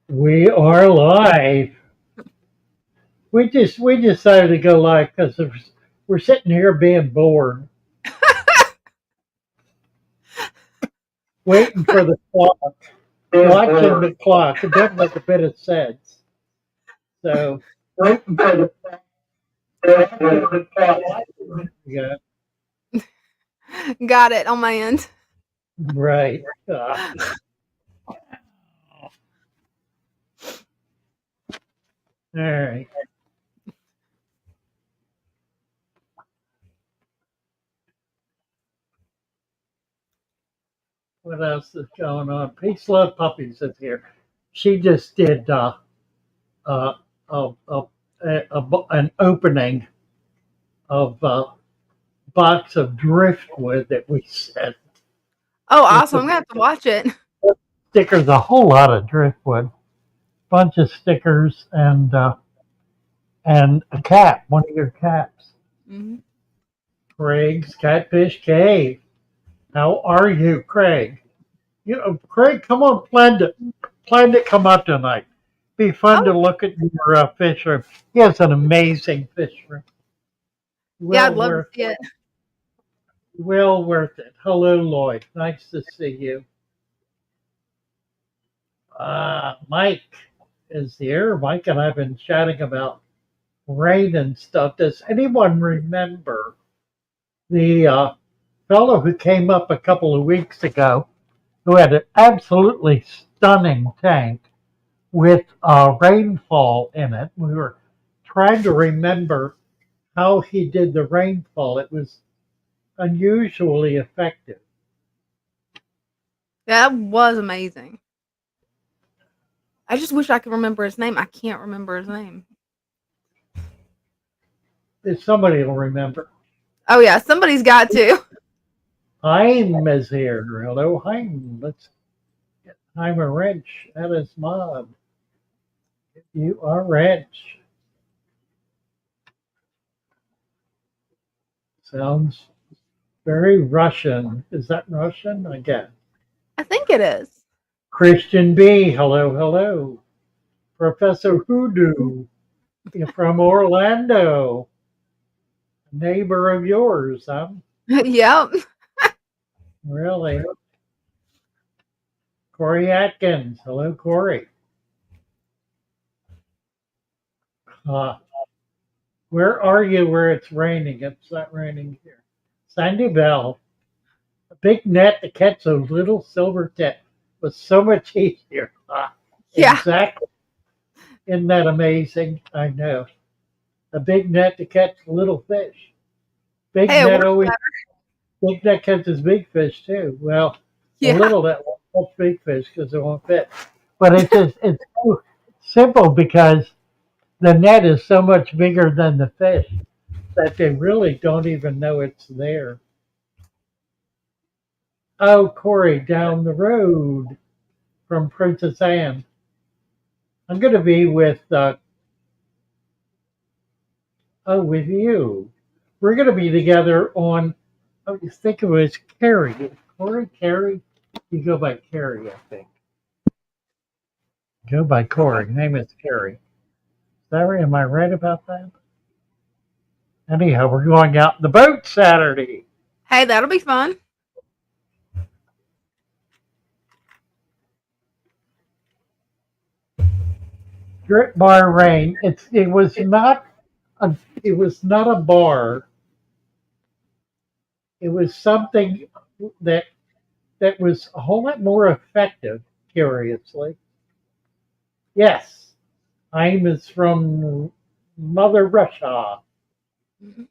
We are live. We decided to go live because we're sitting here being bored, waiting for the clock, watching the clock. It doesn't make a bit of sense. So yeah, Got it on my end. right. All right. What else is going on? Peace, love, puppies is here. She just did uh, a, a, an opening of a box of driftwood that we sent Oh, with awesome. the I'm going to have to watch it. stickers, a whole lot of driftwood, bunch of stickers, and a cap, one of your caps. Hmm. Craig's Catfish Cave. How are you, Craig? You know, Craig, come on, plan to come up tonight. Be fun Oh, to look at your fish room. He has an amazing fish room. yeah, I'd Well love to worth, see it. well worth it. Hello, Lloyd. Nice to see you. Mike is here. Mike and I've been chatting about rain and stuff. Does anyone remember the fellow who came up a couple of weeks ago who had an absolutely stunning tank with rainfall in it? We were trying to remember how he did the rainfall. It was unusually effective. That was amazing. I just wish I could remember his name. I can't remember his name. If somebody will remember. Oh, yeah, somebody's got to. Heim is here. Hello, Heim. Let's get Heim a wrench. That is mod. You are wrench. Sounds very Russian. Is that Russian? I guess. I think it is. Christian B. Hello, hello. Professor Hoodoo. You're from Orlando. Neighbor of yours, huh? Yep. Really? Corey Atkins. Hello, Corey. Uh, where are you where it's raining? It's not raining here. Sandy Bell. A big net to catch those little silver tit was so much easier. Yeah. Exactly. Isn't that amazing? I know. A big net to catch little fish. Big Hey, it net works always better. big net catches big fish too. Well, a Yeah. little net won't catch big fish because it won't fit. But it's so simple because the net is so much bigger than the fish that they really don't even know it's there. Oh, Corey, down the road from Princess Anne. I'm going to be with you. We're going to be together on, oh, you think it was Carrie. Corey, Carrie? You go by Carrie, I think. Go by Corey. Name is Carrie. Sorry, am I right about that? Anyhow, we're going out in the boat Saturday. Hey, that'll be fun. Drip bar rain. It was not a bar. It was something that that was a whole lot more effective, curiously. Yes, I'm is from Mother Russia. Mhm.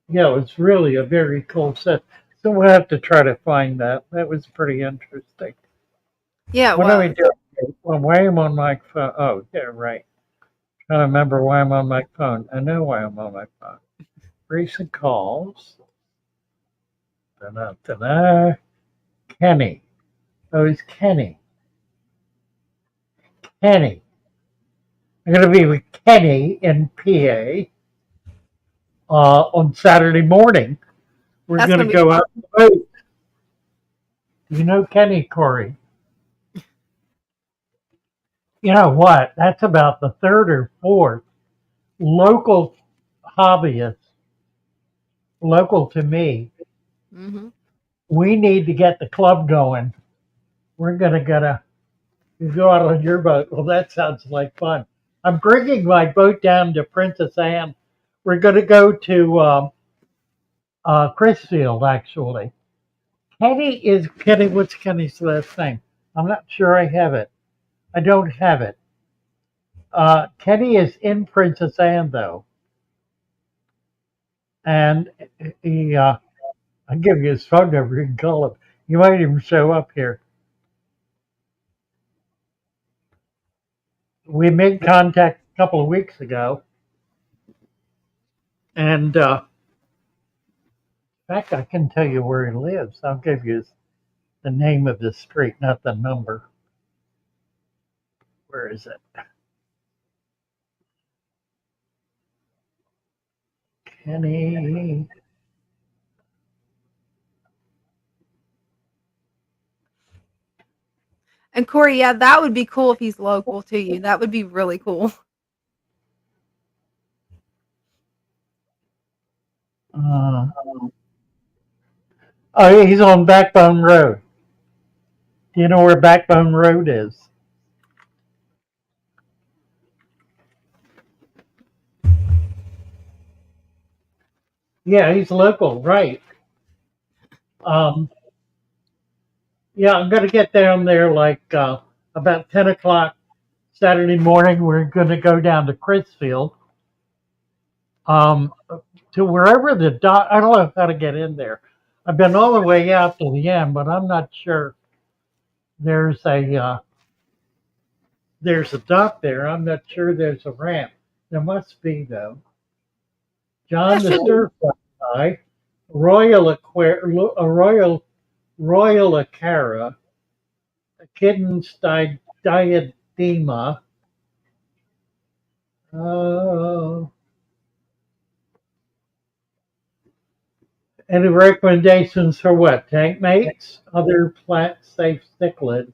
Yeah, it's really a very cool set. So we'll have to try to find that. That was pretty interesting. Yeah, it What are we was. doing? Well, why am I on my phone? Oh, yeah, right. Trying to remember why I'm on my phone. I know why I'm on my phone. Recent calls. Da-da, da-da. Kenny. Oh, it's Kenny. Kenny. I'm going to be with Kenny in PA on Saturday morning. We're That's going to going to be go fun. out on the boat. You know Kenny, Corey. You know what? That's about the third or fourth local hobbyist, local to me. Hmm. We need to get the club going. We're gonna gotta you go out on your boat. Well, that sounds like fun. I'm bringing my boat down to Princess Anne. We're gonna go to Chrisfield actually. Kenny. What's Kenny's last name? I'm not sure I have it. I don't have it. Kenny is in Princess Anne though, and he. I'll give you his phone number. You can call him. You might even show up here. We made contact a couple of weeks ago, and in fact, I can tell you where he lives. I'll give you the name of the street, not the number. Where is it? Kenny. And Corey, yeah, that would be cool if he's local to you. That would be really cool. Uh, oh, he's on Backbone Road. Do you know where Backbone Road is? Yeah, he's local, right? Um, yeah, I'm gonna get down there like about 10 o'clock Saturday morning. We're gonna go down to Chrisfield, um, to wherever the dock. I don't know how to get in there. I've been all the way out to the end, but I'm not sure. There's a uh, there's a dock there. I'm not sure there's a ramp. There must be though. John That the should Stir Fry guy, Royal Royal Acara, Kidden's Diadema. Uh, any recommendations for what? Tank mates? Other plant safe cichlids?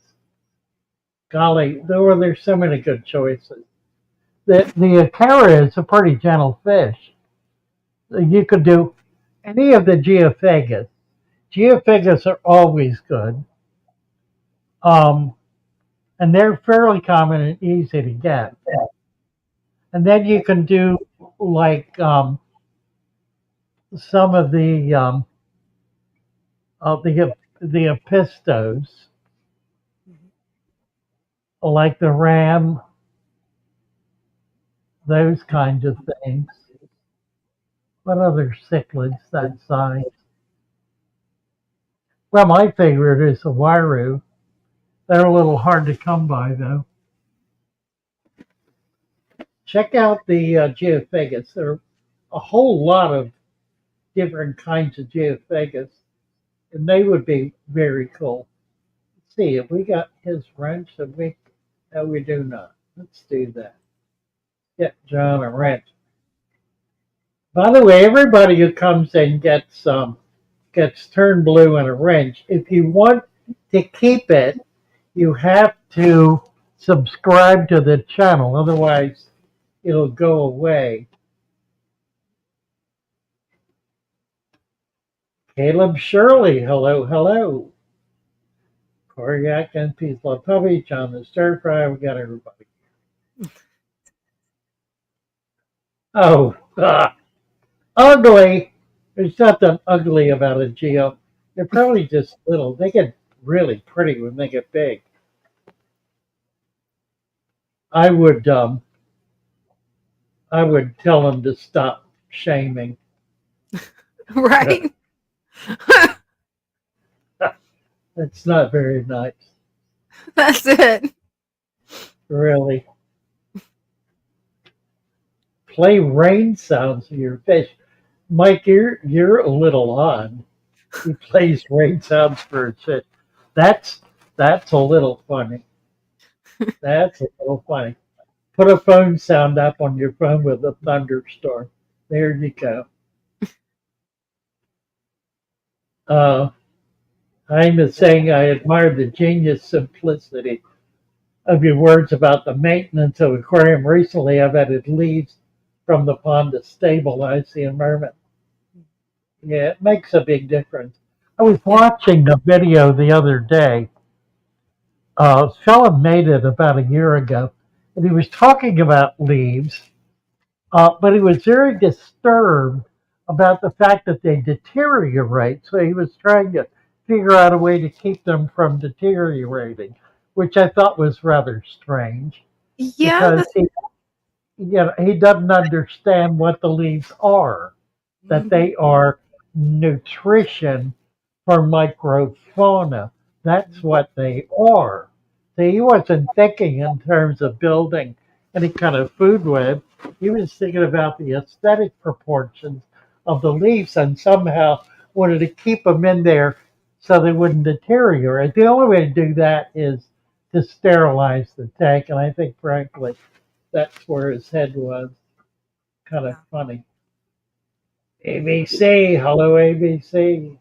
Golly, there's so many good choices. The Acara is a pretty gentle fish. You could do any of the Geophagus. Geophagus are always good. Um, and they're fairly common and easy to get. And then you can do like some of the apistos, like the ram, those kinds of things. What other cichlids that size? Well, my favorite is the Wairu. They're a little hard to come by though. Check out the Geophagus. There are a whole lot of different kinds of Geophagus, and they would be very cool. Let's see, if we got his wrench, if we no, we do not. Let's do that. Get John a wrench. By the way, everybody who comes in gets turned blue in a wrench. If you want to keep it, you have to subscribe to the channel. Otherwise, it'll go away. Caleb Shirley, hello, hello. Corey Atkins, Peace Love Puppy, John the Stir Fry, we got everybody. Oh, ugly. There's nothing ugly about a geo. They're probably just little. They get really pretty when they get big. I would I would tell them to stop shaming. right. It's not very nice, That's it. really. Play rain sounds of your fish. Mike, you're a little odd. He plays rain sounds for his fish. That's that's a little funny. That's a little funny. Put a phone sound up on your phone with a thunderstorm. There you go. I'm saying I admire the genius simplicity. of your words about the maintenance of aquarium. Recently, I've added leaves from the pond to stabilize the environment. Yeah, it makes a big difference. I was Yeah. watching a video the other day. A fellow made it about a year ago, and he was talking about leaves, but he was very disturbed about the fact that they deteriorate. So he was trying to figure out a way to keep them from deteriorating, which I thought was rather strange Yeah. because he doesn't understand what the leaves are, that Mhm. they are nutrition for microfauna. That's what they are. See, he wasn't thinking in terms of building any kind of food web. He was thinking about the aesthetic proportions of the leaves and somehow wanted to keep them in there so they wouldn't deteriorate. The only way to do that is to sterilize the tank, and I think, frankly, that's where his head was. Kind of Yeah. funny. ABC, hello ABC.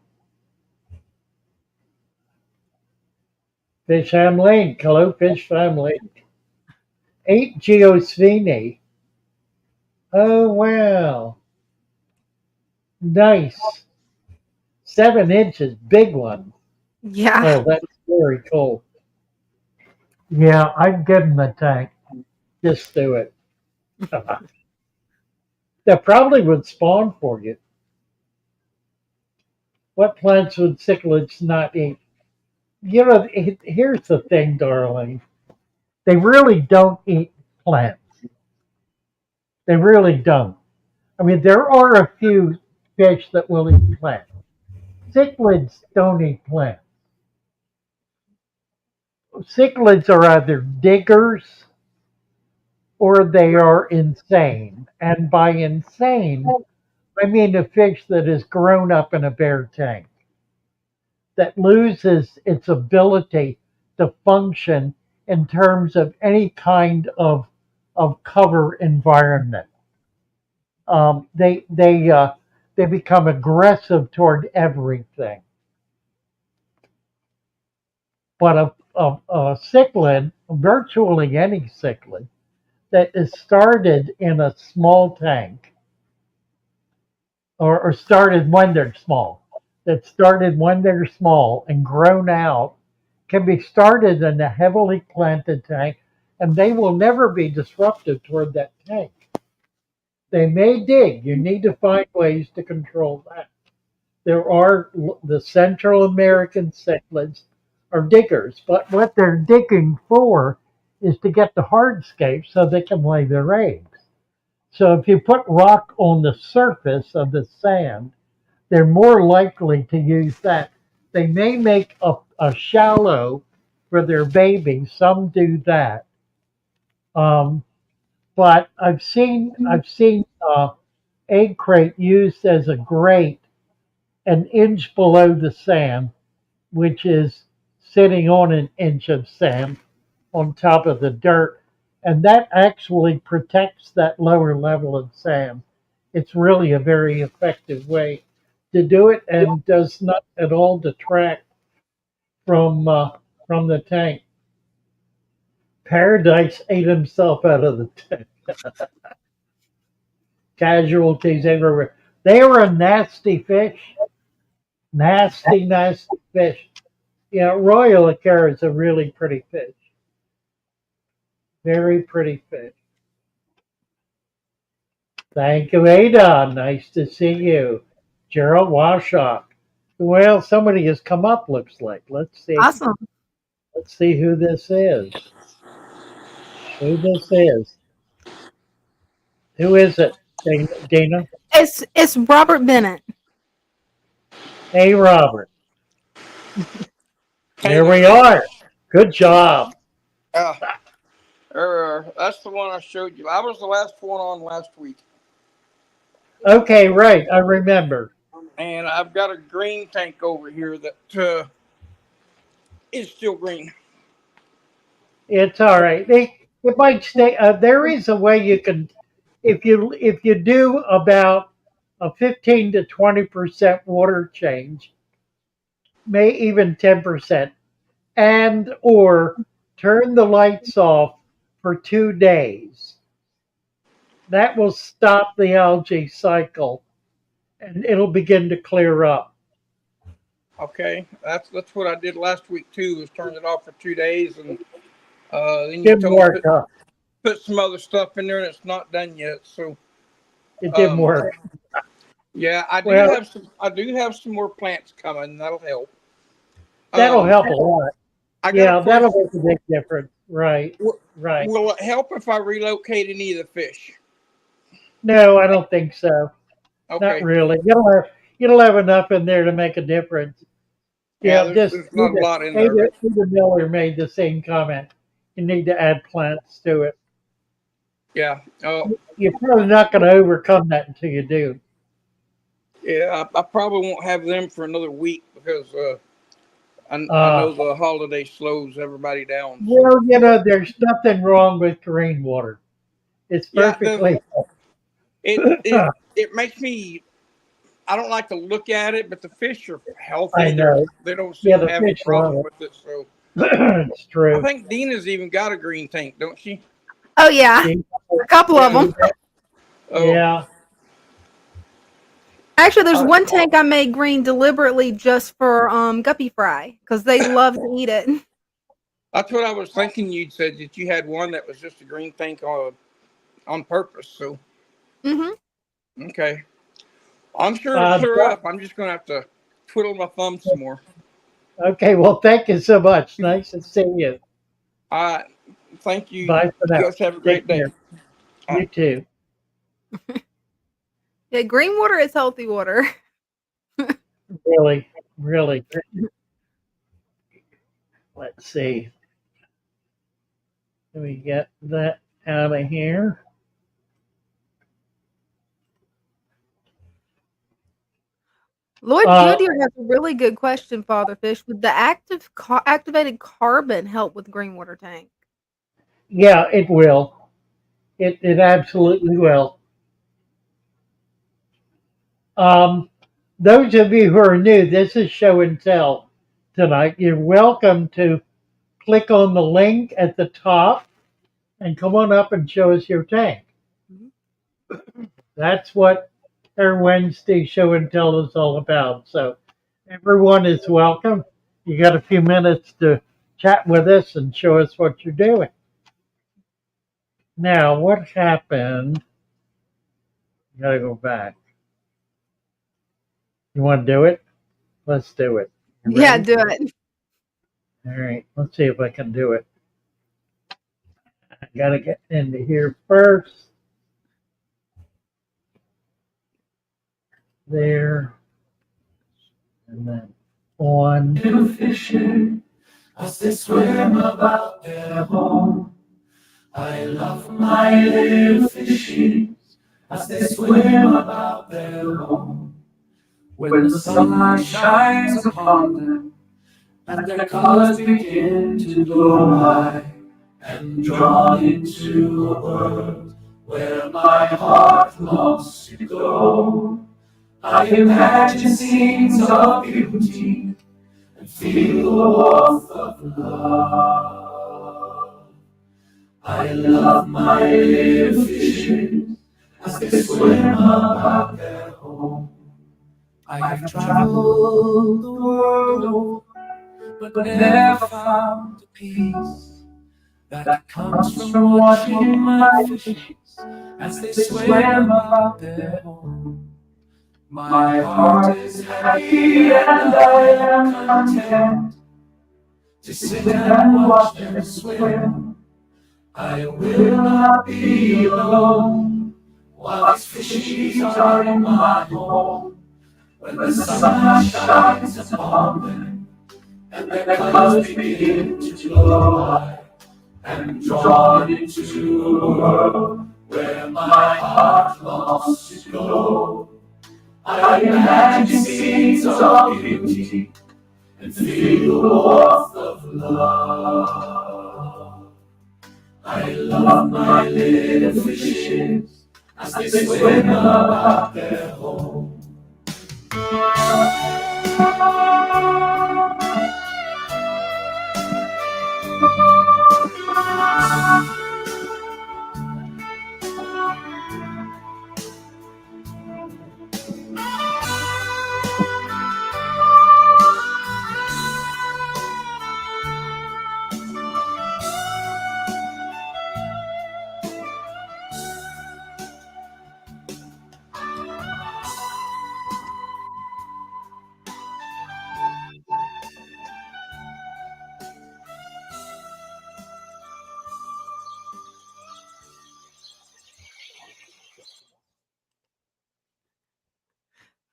Fish Ham Link, hello Fish Ham Link. 8 Geosvini. Oh wow, nice. 7 inches, big one. Yeah. Oh, that's very cool. Yeah, I'd give him the tank. Just do it. That probably would spawn for you. What plants would cichlids not eat? You know, here's the thing, darling. They really don't eat plants. They really don't. I mean, there are a few fish that will eat plants. Cichlids don't eat plants. Cichlids are either diggers or they are insane. And by insane, I mean a fish that has grown up in a bare tank, that loses its ability to function in terms of any kind of cover environment. They become aggressive toward everything. But a cichlid, virtually any cichlid, that is started in a small tank or started when they're small, that started when they're small and grown out, can be started in a heavily planted tank and they will never be disruptive toward that tank. They may dig. You need to find ways to control that. There are the Central American cichlids are diggers, but what they're digging for is to get the hardscape so they can lay their eggs. So if you put rock on the surface of the sand, they're more likely to use that. They may make a shallow for their babies. Some do that, um, but I've seen egg crate used as a grate an inch below the sand, which is sitting on an inch of sand on top of the dirt. And that actually protects that lower level of sand. It's really a very effective way to do it and does not at all detract from the tank. Paradise ate himself out of the tank. Casualties everywhere. They were a nasty fish. Nasty, nasty fish. Yeah, Royal Acare is a really pretty fish. Very pretty fish. Thank you, Ada. Nice to see you. Gerald Washock. Well, somebody has come up, looks like. Let's see. Awesome. Let's see who this is. Who this is. Who is it, Dina? It's Robert Bennett. Hey, Robert. Hey There there. we are. Good job. Uh, that's the one I showed you. I was the last one on last week. Okay, right. I remember. And I've got a green tank over here that is still green. It's all right. It might stay. There is a way you can, if you do about a 15 to 20% water change, may even 10%, and or turn the lights off for 2 days. That will stop the algae cycle and it'll begin to clear up. Okay, that's what I did last week too. Was turn it off for 2 days, and then you Didn't told me work, huh? put some other stuff in there, and it's not done yet. So, It didn't work. yeah, I do Well, have some. I do have some more plants coming. That'll help. that'll help a lot. I got a Yeah, that'll question. make a big difference. Right, right. Will it help if I relocate any of the fish? No, I don't think so. Not Okay. really. You'll have enough in there to make a difference. Yeah, Yeah, just there's not a lot in there, Ada, but Ada Miller made the same comment. You need to add plants to it. yeah. You're probably not going to overcome that until you do. Yeah, I probably won't have them for another week because I Uh, know the holiday slows everybody down. So well, there's nothing wrong with green water. It's yeah, perfectly. it makes me. I don't like to look at it, but the fish are I healthy. know. They don't Yeah, seem to the have a fish love problem it. with it. So It's I true. think Dina's even got a green tank, don't she? Oh yeah, See? a couple of Yeah. them. Oh, Yeah. Actually, there's I, one tank I made green deliberately just for guppy fry because they love to eat it. that's what I was thinking. You'd said that you had one that was just a green tank on purpose. So Hmm. okay, I'm sure it'll Uh, clear up. I'm just gonna have to twiddle my thumb some more. okay. Well, thank you so much. Nice to see you. All right, thank you. Bye for You now. guys have a Take great day. care. You too. Yeah, green water is healthy water. Really, really. Let's see. Can we get that out of here? Lloyd Uh, Goodyear has a really good question, Father Fish. Would the activated carbon help with green water tank? yeah, it will. It absolutely will. Um, those of you who are new, this is show and tell tonight. You're welcome to click on the link at the top and come on up and show us your tank. That's what our Wednesday show and tell is all about. So everyone is welcome. You got a few minutes to chat with us and show us what you're doing. Now, what happened? Gotta go back. You want to do it? Let's do it. You Yeah, ready? do it. All right. Let's see if I can do it. I gotta get into here first. There. And then on. Little fishing as they swim about their home. I love my little fishies as they swim about their home. When the sunlight shines upon them and their colors begin to glow, I am drawn into a world where my heart longs to go. I imagine scenes of beauty and feel the warmth of love. I love my little fishes as they swim about their home. I've traveled the world over, but never found the peace that comes from watching my fishes as they swim about their home. My heart is happy and I am content to sit and watch them swim. I will not be alone while these fishies are in my home. When the sun shines upon them and their colors begin to glow, I am drawn into a world where my heart longs to go. I imagine scenes of beauty and feel the warmth of love. I love my little fishes as they swim about their home.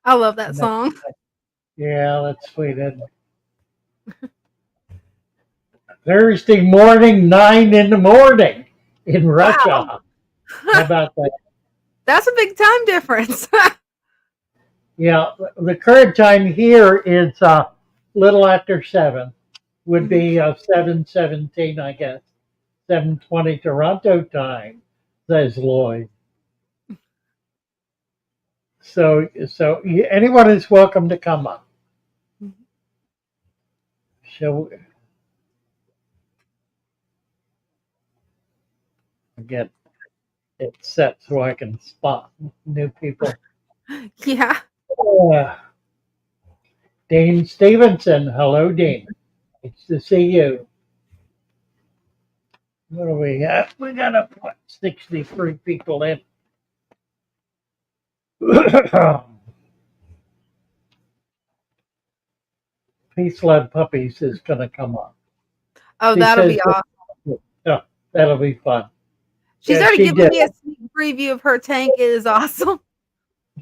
I love that And that- song. yeah, that's sweet. And Thursday morning, 9 in the morning in Russia. Wow. How about that? That's a big time difference. Yeah, the current time here is little after 7. Would Mhm. be 7:17, I guess. 7:20 Toronto time, says Lloyd. So anyone is welcome to come up. So get it set so I can spot new people. Yeah. Uh, Dean Stevenson, hello, Dean. It's to see you. What do we have? We got to put 63 people in. Peace Love Puppies is going to come up. Oh, She that'll says, be awesome. oh, that'll be fun. She's Yeah, already she given did. me a sneak preview of her tank. It is awesome.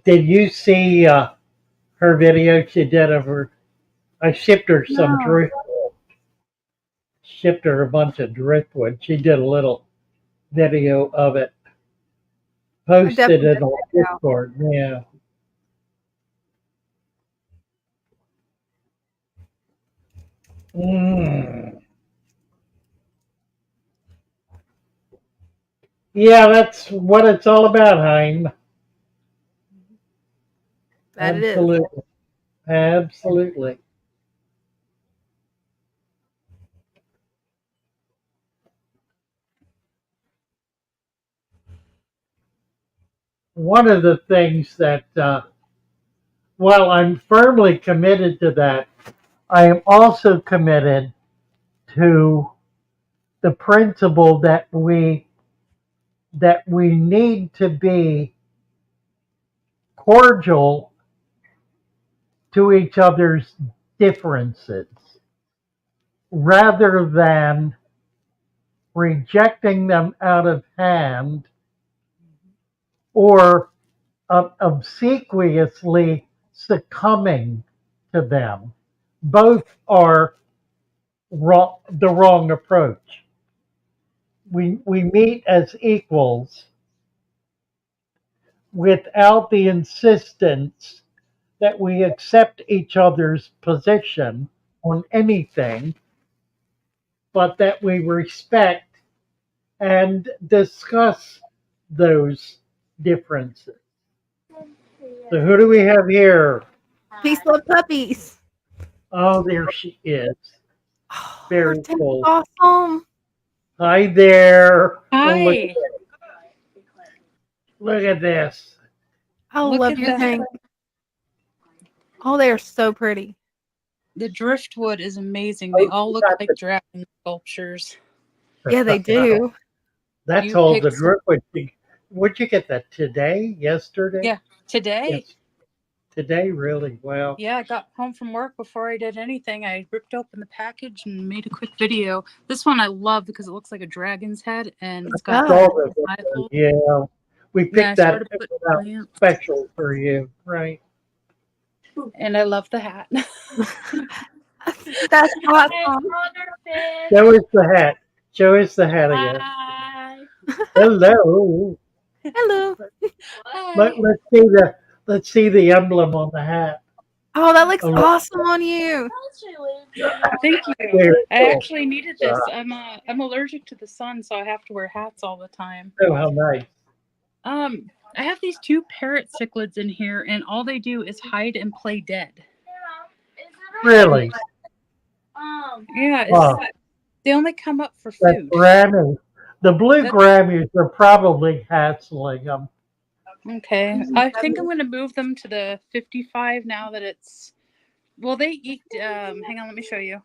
Did you see her video she did of her? I shipped her some No. driftwood. Shipped her a bunch of driftwood. She did a little video of it. I Posted definitely it gotta on check it out. Discord. Yeah. Mm. Yeah, that's what it's all about, Hein. That it is. Absolutely. Absolutely. One of the things that, while I'm firmly committed to that, I am also committed to the principle that we need to be cordial to each other's differences rather than rejecting them out of hand or obsequiously succumbing to them. Both are the wrong approach. We meet as equals without the insistence that we accept each other's position on anything, but that we respect and discuss those differences. So, who do we have here? Peace, love, puppies. Oh, there she is. Oh, her Very tank's cool. awesome. Hi there. Oh, Hi. look at this. I Look love at your that. tank. Oh, they are so pretty. The driftwood is amazing. They all look like dragon sculptures. Yeah, they do. That's You all the picked- driftwood. Would you get that today? Yesterday? Yeah, today. Yes. Today, really? Well, Yeah, I got home from work before I did anything. I ripped open the package and made a quick video. This one I love because it looks like a dragon's head and it's got does. all the eye hole. yeah. We And then I picked that started putting out plants. special for you, right? And I love the hat. That's awesome. Show us the hat. Show us the hat again. Hi. Hello. Hello. Let's see the emblem on the hat. Oh, that looks Oh, awesome on you. Thank you. very I cool. actually needed this. I'm allergic to the sun, so I have to wear hats all the time. Oh, how nice. I have these 2 parrot cichlids in here, and all they do is hide and play dead. Really? Yeah, Wow. they only come up for That food. Grammy. The blue That- Grammys are probably hassling them. Okay, I think I'm going to move them to the 55 now that it's. Well, they eat. Hang on, let me show you.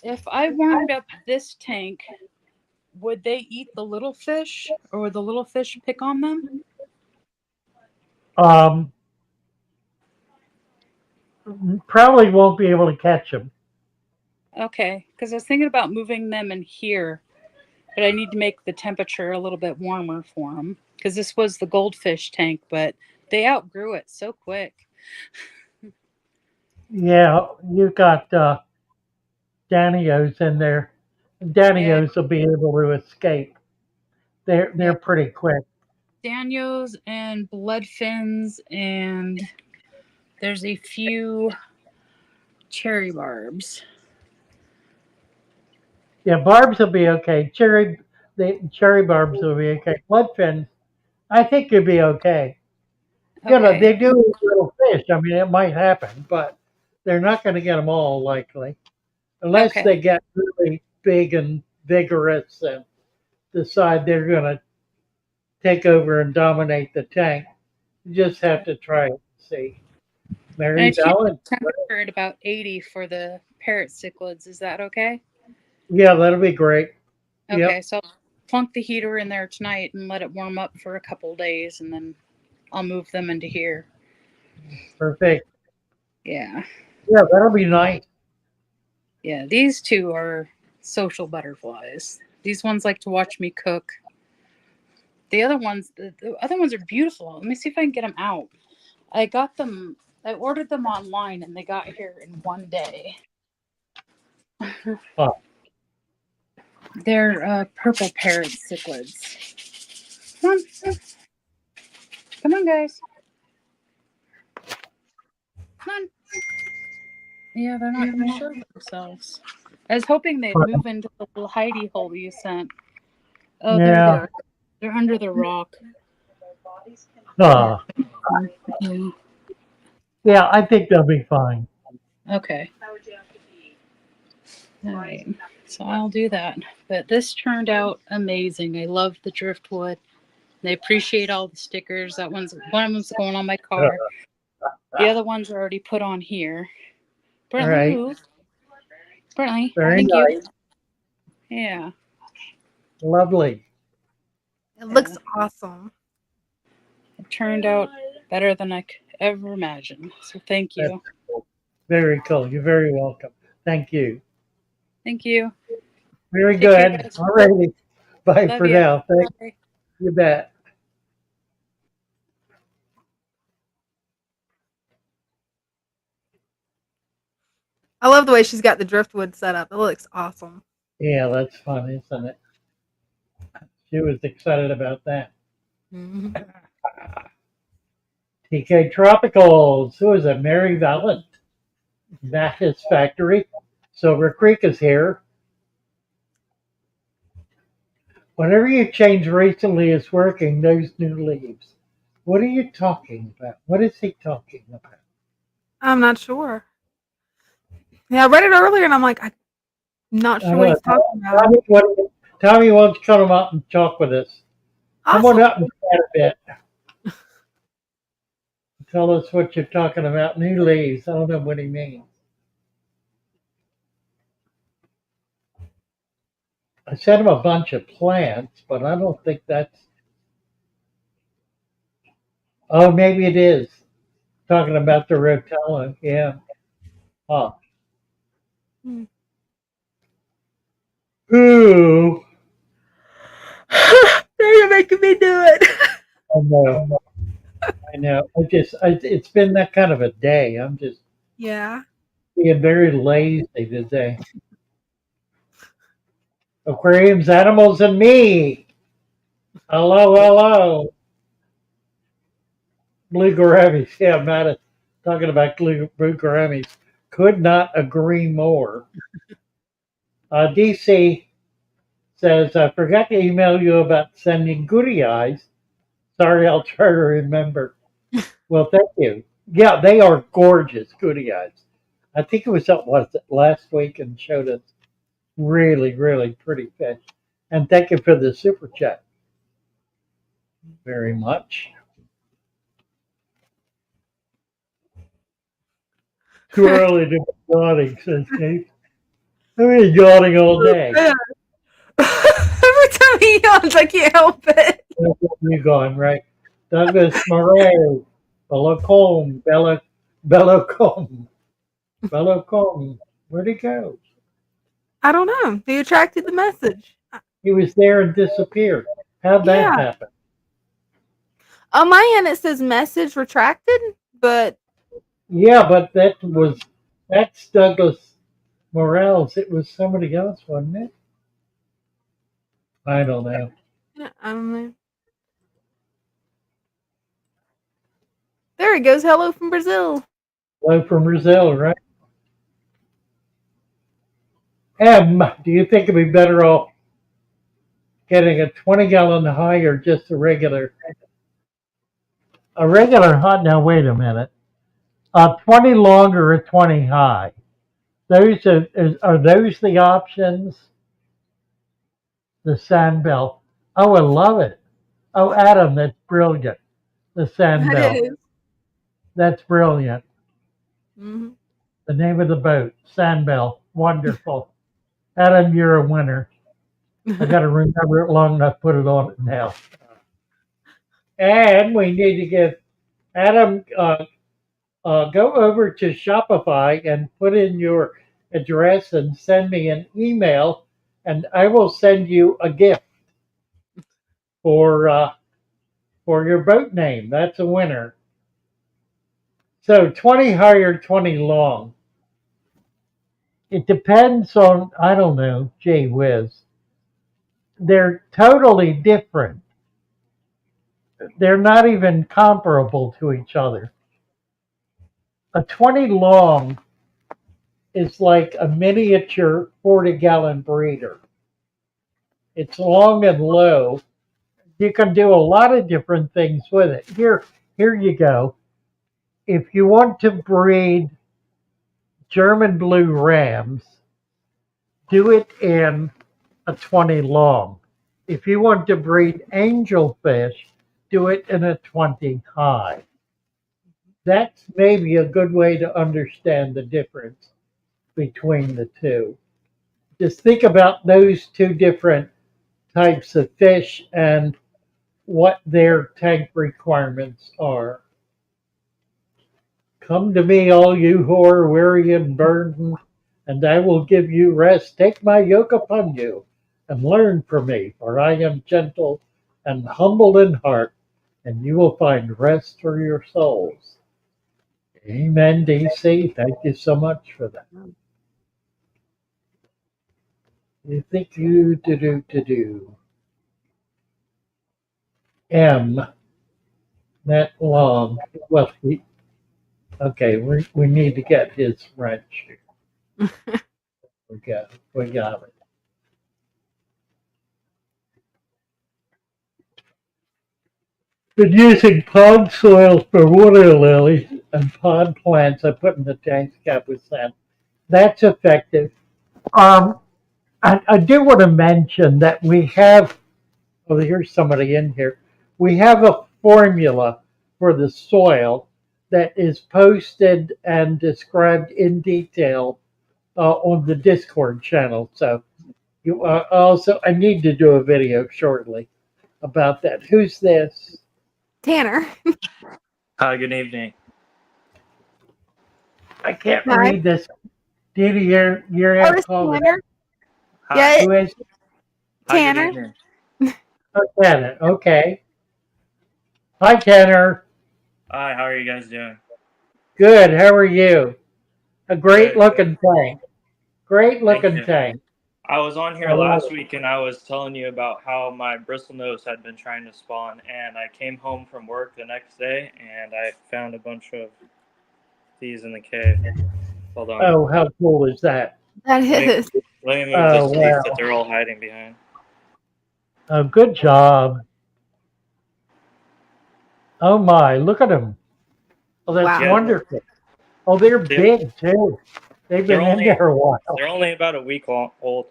If I warmed up this tank, would they eat the little fish, or would the little fish pick on them? Probably won't be able to catch them. Okay, because I was thinking about moving them in here but I need to make the temperature a little bit warmer for them because this was the goldfish tank, but they outgrew it so quick. Yeah, you've got Danios in there. Yeah, Danios will be able to escape. They're yeah. pretty quick. Danios and blood fins, and there's a few cherry barbs. Yeah, barbs will be okay. The cherry barbs will be okay. Blood fins, I think you'll be okay. You know, Okay. they do eat little fish. I mean, it might happen, but they're not going to get them all likely, unless Okay. they get really big and vigorous and decide they're going to take over and dominate the tank. You just have to try it and see. And I Mary keep the Valid, temperature at about 80 for the parrot cichlids. Is that okay? yeah, that'll be great. Okay, Yep, so I'll plunk the heater in there tonight and let it warm up for a couple days, and then I'll move them into here. perfect. Yeah. Yeah, that'll be nice. Yeah, these two are social butterflies. These ones like to watch me cook. The other ones are beautiful. Let me see if I can get them out. I ordered them online and they got here in one day. Oh, They're purple parrot cichlids. Come on. Come on, guys. Come on. Yeah, they're not going to show themselves. I was hoping they'd move into the little hidey hole you sent. Oh, there they yeah. are. They're under the rock. Ah, Yeah. yeah, I think they'll be fine. Okay. All right. So I'll do that. But this turned out amazing. I love the driftwood. They appreciate all the stickers. One of them's going on my car. The other ones are already put on here. All Brentley, right, move. Brentley, very thank you. nice, Yeah. lovely. It looks awesome. It turned out better than I could ever imagine. So thank That's you. cool. Very cool. You're very welcome. Thank you. Thank you. Very Take care, good. guys. All righty. Bye Love for you. now. Thank Bye. you. Bet. I love the way she's got the driftwood set up. It looks awesome. Yeah, that's fun, isn't it? She was excited about that. Mhm. TK Tropicals. Who is it? Mary Valent. That his factory. Silver Creek is here. Whatever you changed recently is working. Those new leaves. What are you talking about? What is he talking about? I'm not sure. Yeah, I read it earlier and I'm like, I'm not I sure don't what know. he's talking about. Tommy wants to come out and talk with us. Come on Awesome. up and chat a bit. Tell us what you're talking about. New leaves. I don't know what he means. I sent him a bunch of plants, but I don't think that's. Oh, maybe it is. Talking about the rotella. Yeah. Oh. Hmm. Ooh. Now you're making me do it. I know. I know. It's been that kind of a day. I'm just Yeah. being very lazy today. Aquariums, animals, and me. Hello, hello. Blue gouramis. Yeah, Matt is talking about blue gouramis. Could not agree more. DC says, I forgot to email you about sending goodie eyes. Sorry, I'll try to remember. Well, thank you. Yeah, they are gorgeous goodie eyes. I think it was up last week and showed us really, really pretty fish. And thank you for the super chat very much. Too early to be yawning, says Kate. I've been yawning all day. Yeah. Every time he yawns, I can't help it. You going, right? Douglas Murray, Bellacombe, Bellacombe, Bellacombe. Where'd he go? I don't know. He attracted the message. He was there and disappeared. How'd that Yeah. happen? On my end, it says message retracted, but Yeah, but that's Douglas Morales. It was somebody else, wasn't it? I don't know. I don't know. There he goes. Hello from Brazil. Hello from Brazil, right? Do you think it'd be better off getting a 20-gallon high or just a regular? A regular hot. Now wait a minute. 20 long or a 20 high? Those are those the options? The Sandbell. Oh, I love it. Oh, Adam, that's brilliant. The That Sandbell. is. That's brilliant. Mm-hmm. The name of the boat, Sandbell. Wonderful. Adam, you're a winner. I got to remember it long enough to put it on it now. And we need to give Adam, go over to Shopify and put in your address and send me an email, and I will send you a gift for your boat name. That's a winner. So 20 high or 20 long. It depends on, I don't know, gee whiz. They're totally different. They're not even comparable to each other. A 20 long is like a miniature 40-gallon breeder. It's long and low. You can do a lot of different things with it. Here you go. If you want to breed German blue rams, do it in a 20 long. If you want to breed angelfish, do it in a 20 high. That's maybe a good way to understand the difference between the two. Just think about those two different types of fish and what their tank requirements are. Come to me, all you who are weary and burdened, and I will give you rest. Take my yoke upon you and learn from me, for I am gentle and humble in heart, and you will find rest for your souls. Amen, DC. Thank you so much for that. You think you do. M, that long. Well, okay, we need to get his wrench. We got it. Been using pond soil for water lilies and pond plants I put in the tank cap with sand. That's effective. Um, I do want to mention that we have, oh, here's somebody in here. We have a formula for the soil that is posted and described in detail on the Discord channel. So you also, I need to do a video shortly about that. Who's this? Tanner. Hi, good evening. I can't Hi. read this. Didi, you're Oh, at it's call. Tanner. Hi. Yeah, Who is? Hi, good Tanner. evening. Oh, Tanner. Okay. Hi, Tanner. Hi, how are you guys doing? Good. How are you? A great Good, looking tank. Great Thank looking you. tank. I was on here I love last it. week and I was telling you about how my bristlenose had been trying to spawn, and I came home from work the next day and I found a bunch of these in the cave. Hold on. Oh, how cool is that? That Let me, is. let me move Oh, this leaf wow. that they're all hiding behind. Oh, good job. Oh, my. Look at them. Oh, that's Wow. Yeah, wonderful. Oh, they're they're, big, too. They've they're been in only there a while. they're only about a week old.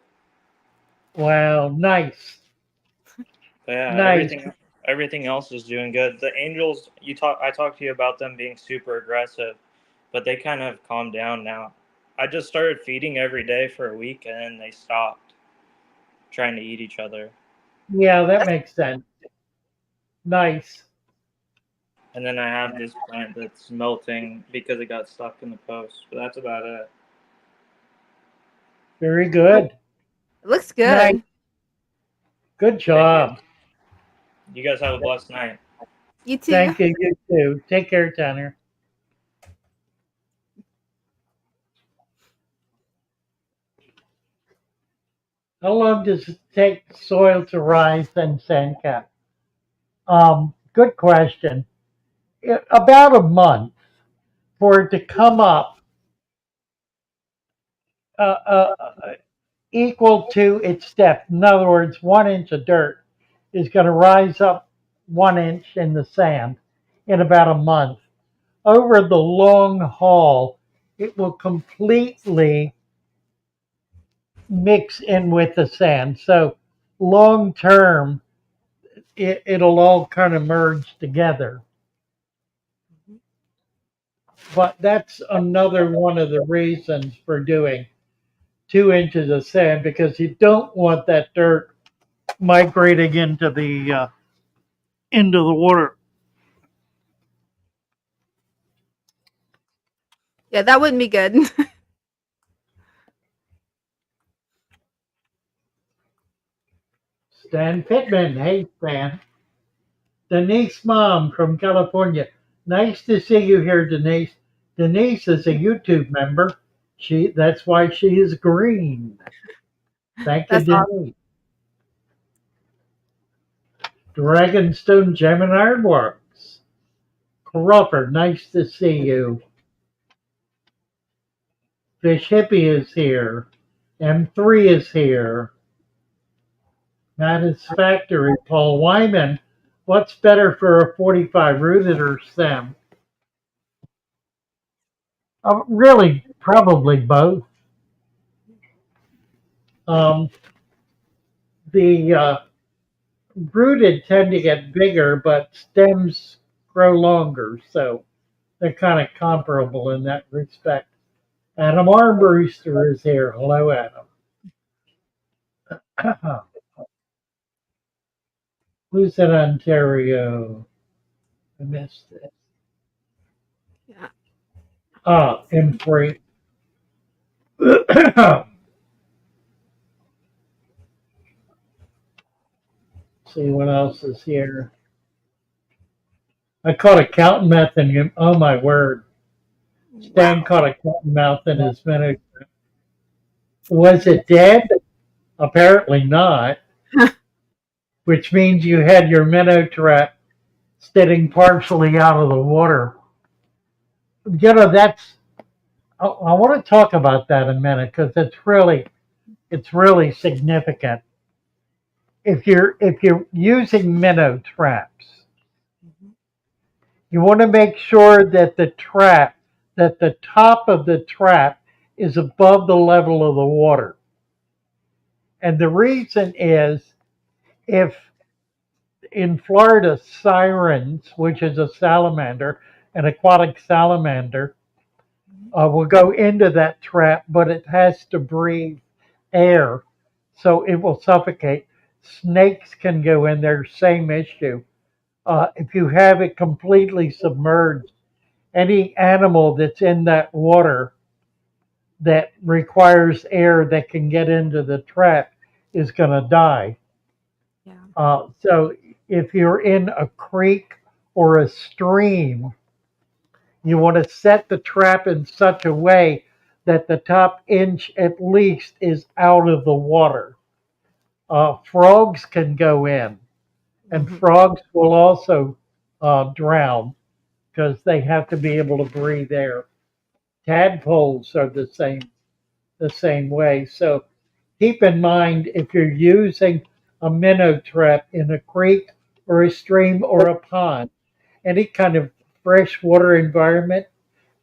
Wow. Nice. But yeah, Nice. everything else is doing good. The angels, I talked to you about them being super aggressive, but they kind of calmed down now. I just started feeding every day for a week and then they stopped trying to eat each other. Yeah, that makes sense. Nice. And then I have this plant that's melting because it got stuck in the post. But that's about it. Very good. It looks Nice. good. Good job. You guys have a blessed night. You too. Thank you. You too. Take care, Tanner. How long does it take soil to rise and sand cap? Good question. About a month for it to come up equal to its depth. In other words, 1 inch of dirt is going to rise up 1 inch in the sand in about a month. Over the long haul, it will completely mix in with the sand. So long term, it'll all kind of merge together. But that's another one of the reasons for doing 2 inches of sand, because you don't want that dirt migrating into the water. Yeah, that wouldn't be good. Stan Pittman, hey Stan. Denise Mom from California. Nice to see you here, Denise. Denise is a YouTube member. That's why she is green. Thank you, That's awesome. Denise. Dragonstone Gem and Ironworks. Crawford, nice to see you. Fish Hippie is here. M3 is here. Mattis Factory, Paul Wyman. What's better for a 45, rooted or stem? Really, probably both. The rooted tend to get bigger, but stems grow longer, so they're kind of comparable in that respect. Adam Armbruster is here. Hello, Adam. Who's in Ontario? I missed it. Yeah. M3. See what else is here. I caught a cottonmouth in. Oh my word! Stan Wow. caught a cottonmouth in his minute. Was it dead? Apparently not. Which means you had your minnow trap sitting partially out of the water. That's. I want to talk about that in a minute because it's really significant. If you're using minnow traps, you want to make sure that the top of the trap is above the level of the water. And the reason is, if in Florida, sirens, which is a salamander, an aquatic salamander, will go into that trap, but it has to breathe air, so it will suffocate. Snakes can go in there, same issue. If you have it completely submerged, any animal that's in that water that requires air that can get into the trap is going to die. Yeah. So if you're in a creek or a stream, you want to set the trap in such a way that the top inch at least is out of the water. Frogs can go in, and frogs will also drown because they have to be able to breathe air. Tadpoles are the same way. So keep in mind, if you're using a minnow trap in a creek or a stream or a pond, any kind of freshwater environment,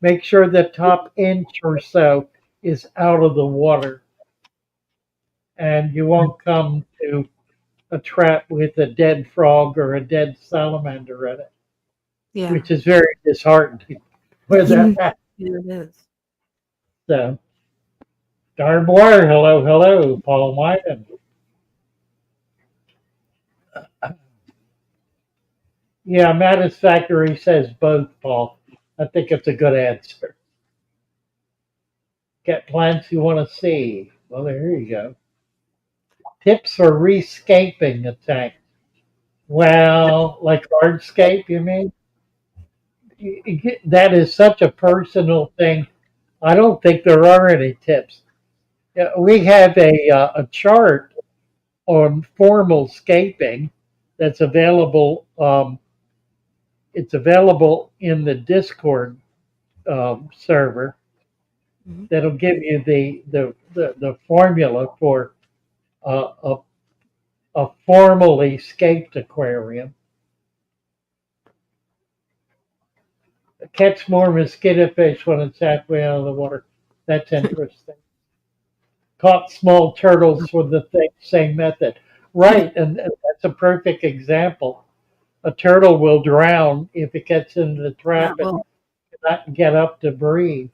make sure the top inch or so is out of the water, and you won't come to a trap with a dead frog or a dead salamander in it, Yeah. which is very disheartening when that happens. Yeah, it is. So, Darboy, hello, hello, Paul Wyman. Yeah, Mattis Factory says both, Paul. I think it's a good answer. Get plants you want to see. Well, there you go. Tips for rescaping a tank. Well, like hardscape, you mean? That is such a personal thing. I don't think there are any tips. Yeah, we have a chart on formal scaping that's available. It's available in the Discord server. Mhm. That'll give you the formula for a formally scaped aquarium. Catch more mosquito fish when it's halfway out of the water. That's interesting. Caught small turtles with the same method. Right, and that's a perfect example. A turtle will drown if it gets into the Yeah, trap and well, cannot get up to breathe.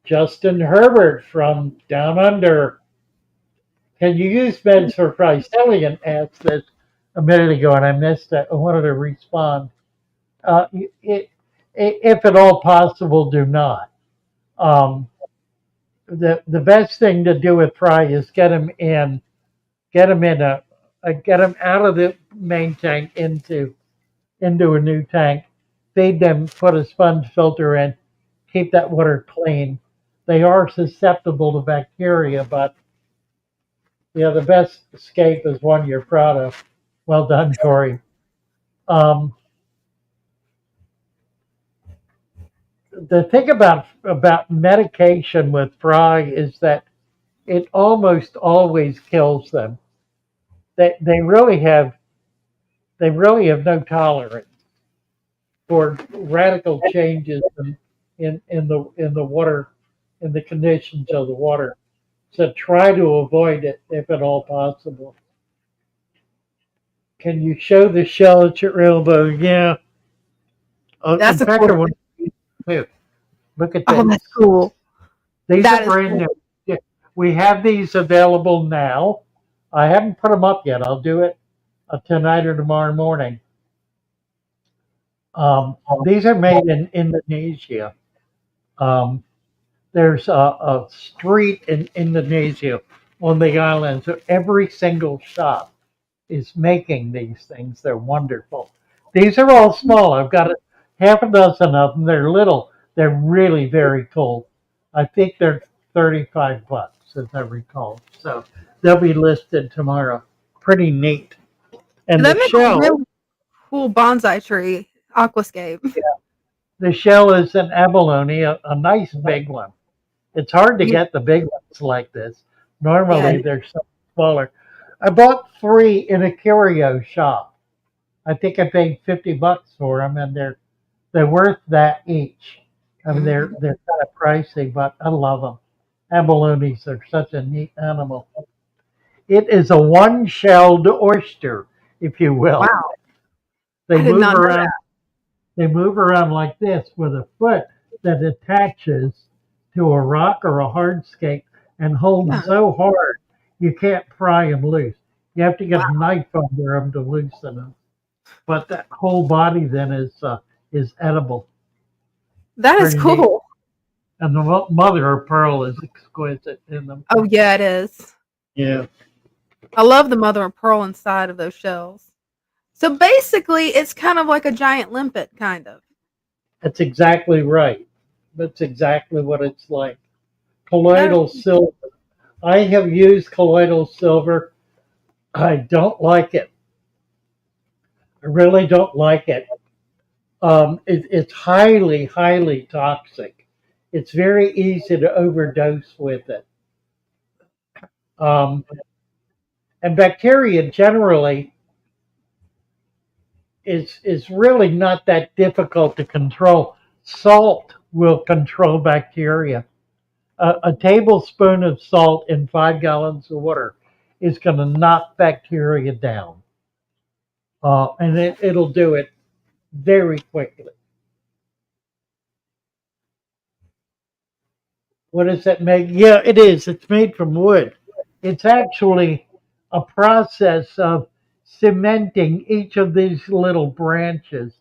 Justin Herbert from Down Under. Can you use beds for fry? Cillian asked this a minute ago and I missed it. I wanted to respond. It, if at all possible, do not. Um, the best thing to do with fry is get them in get them out of the main tank into a new tank, feed them, put a sponge filter in, keep that water clean. They are susceptible to bacteria, but the best escape is one you're proud of. Well done, Corey. Um, the thing about medication with fry is that it almost always kills them. They really have no tolerance for radical changes in the water, in the conditions of the water. So try to avoid it if at all possible. Can you show the shell at your elbow? Yeah. In that's a fact, I cool. want to look at Oh, this. that's cool. These That are is brand cool. new. Yeah, we have these available now. I haven't put them up yet. I'll do it tonight or tomorrow morning. These are made in Indonesia. Um, there's a street in Indonesia on the island, so every single shop is making these things. They're wonderful. These are all small. I've got half a dozen of them. They're little. They're really very cool. I think they're $35, as I recall. So they'll be listed tomorrow. Pretty neat. And That makes a really cool bonsai tree, Aquascape. the shell is an abalone, a nice big one. It's hard to Yeah, get the big ones like this. yeah. Normally they're so smaller. I bought 3 in a curio shop. I think I paid $50 for them, and they're worth that each. I mean, Mhm. they're kind of pricey, but I love them. Abalones are such a neat animal. It is a one-shelled oyster, if you will. Wow, They I did move not know around. that. They move around like this with a foot that attaches to a rock or a hardscape and holds Yeah. so hard you can't pry them loose. You have to get a Wow, knife under them to loosen them. But that whole body then is edible. that is Pretty neat. cool. And the mother of pearl is exquisite in them. Oh yeah, it is. Yeah, I love the mother of pearl inside of those shells. So basically, it's kind of like a giant limpet, kind of. that's exactly right. That's exactly what it's like. That Colloidal silver. I have used colloidal silver. I don't like it. I really don't like it. It's highly, highly toxic. It's very easy to overdose with it. Um, and bacteria generally is really not that difficult to control. Salt will control bacteria. A tablespoon of salt in 5 gallons of water is going to knock bacteria down, and it'll do it very quickly. What does that make? Yeah, it is. It's made from wood. It's actually a process of cementing each of these little branches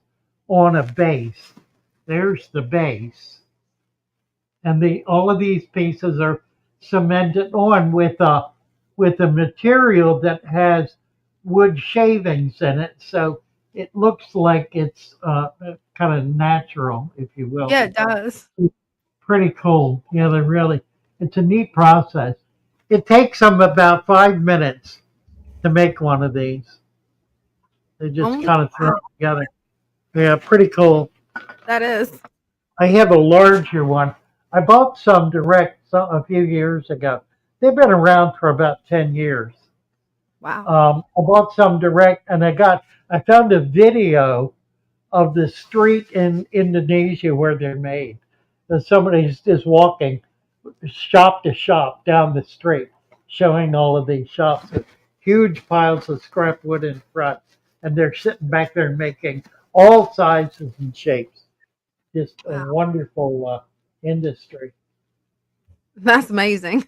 on a base. There's the base, and the all of these pieces are cemented on with with a material that has wood shavings in it, so it looks like it's kind of natural, if you will. Yeah, it does. Pretty cool. Yeah, they really. It's a neat process. It takes them about 5 minutes to make one of these. They just Only kind of throw wow, it together. Yeah, pretty cool. that is. I have a larger one. I bought some direct a few years ago. They've been around for about 10 years. Wow. I bought some direct, and I found a video of the street in Indonesia where they're made. And somebody's just walking shop to shop down the street, showing all of these shops with huge piles of scrap wood in front. And they're sitting back there making all sizes and shapes. Just a Wow. wonderful industry. That's amazing.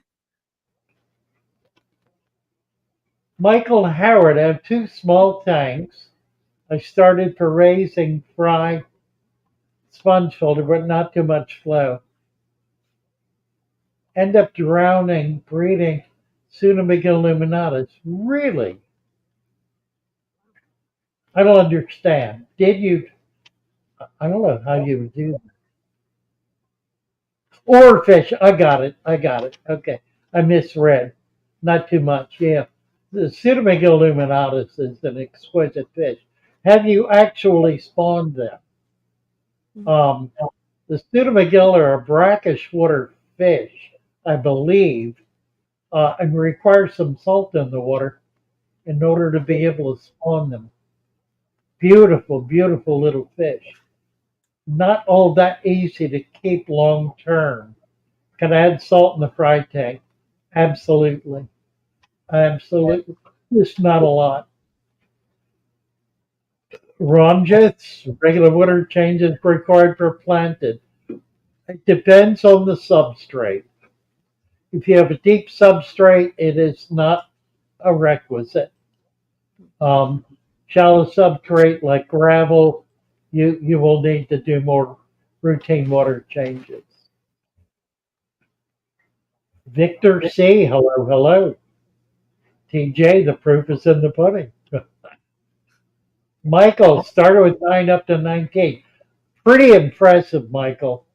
Michael Howard, I have two small tanks. I started for raising fry sponge filter, but not too much flow. End up drowning, breeding Pseudomyga Really? I don't understand. Did you? I don't know how you would do that. Or fish. I got it. I got it. Okay. I misread. Not too much. Yeah. The Pseudomyga is an exquisite fish. Have you actually spawned them? Um, the Pseudomyga are a brackish water fish, I believe, and require some salt in the water in order to be able to spawn them. Beautiful, beautiful little fish. Not all that easy to keep long term. Can I add salt in the fry tank? Absolutely. Absolutely. Just not a lot. Ronjets, regular water changes required for planted. It depends on the substrate. If you have a deep substrate, it is not a requisite. Um, Shallow substrate like gravel, you will need to do more routine water changes. Victor C, hello, hello. TJ, the proof is in the pudding. Michael started with 9 up to 19. Pretty impressive, Michael.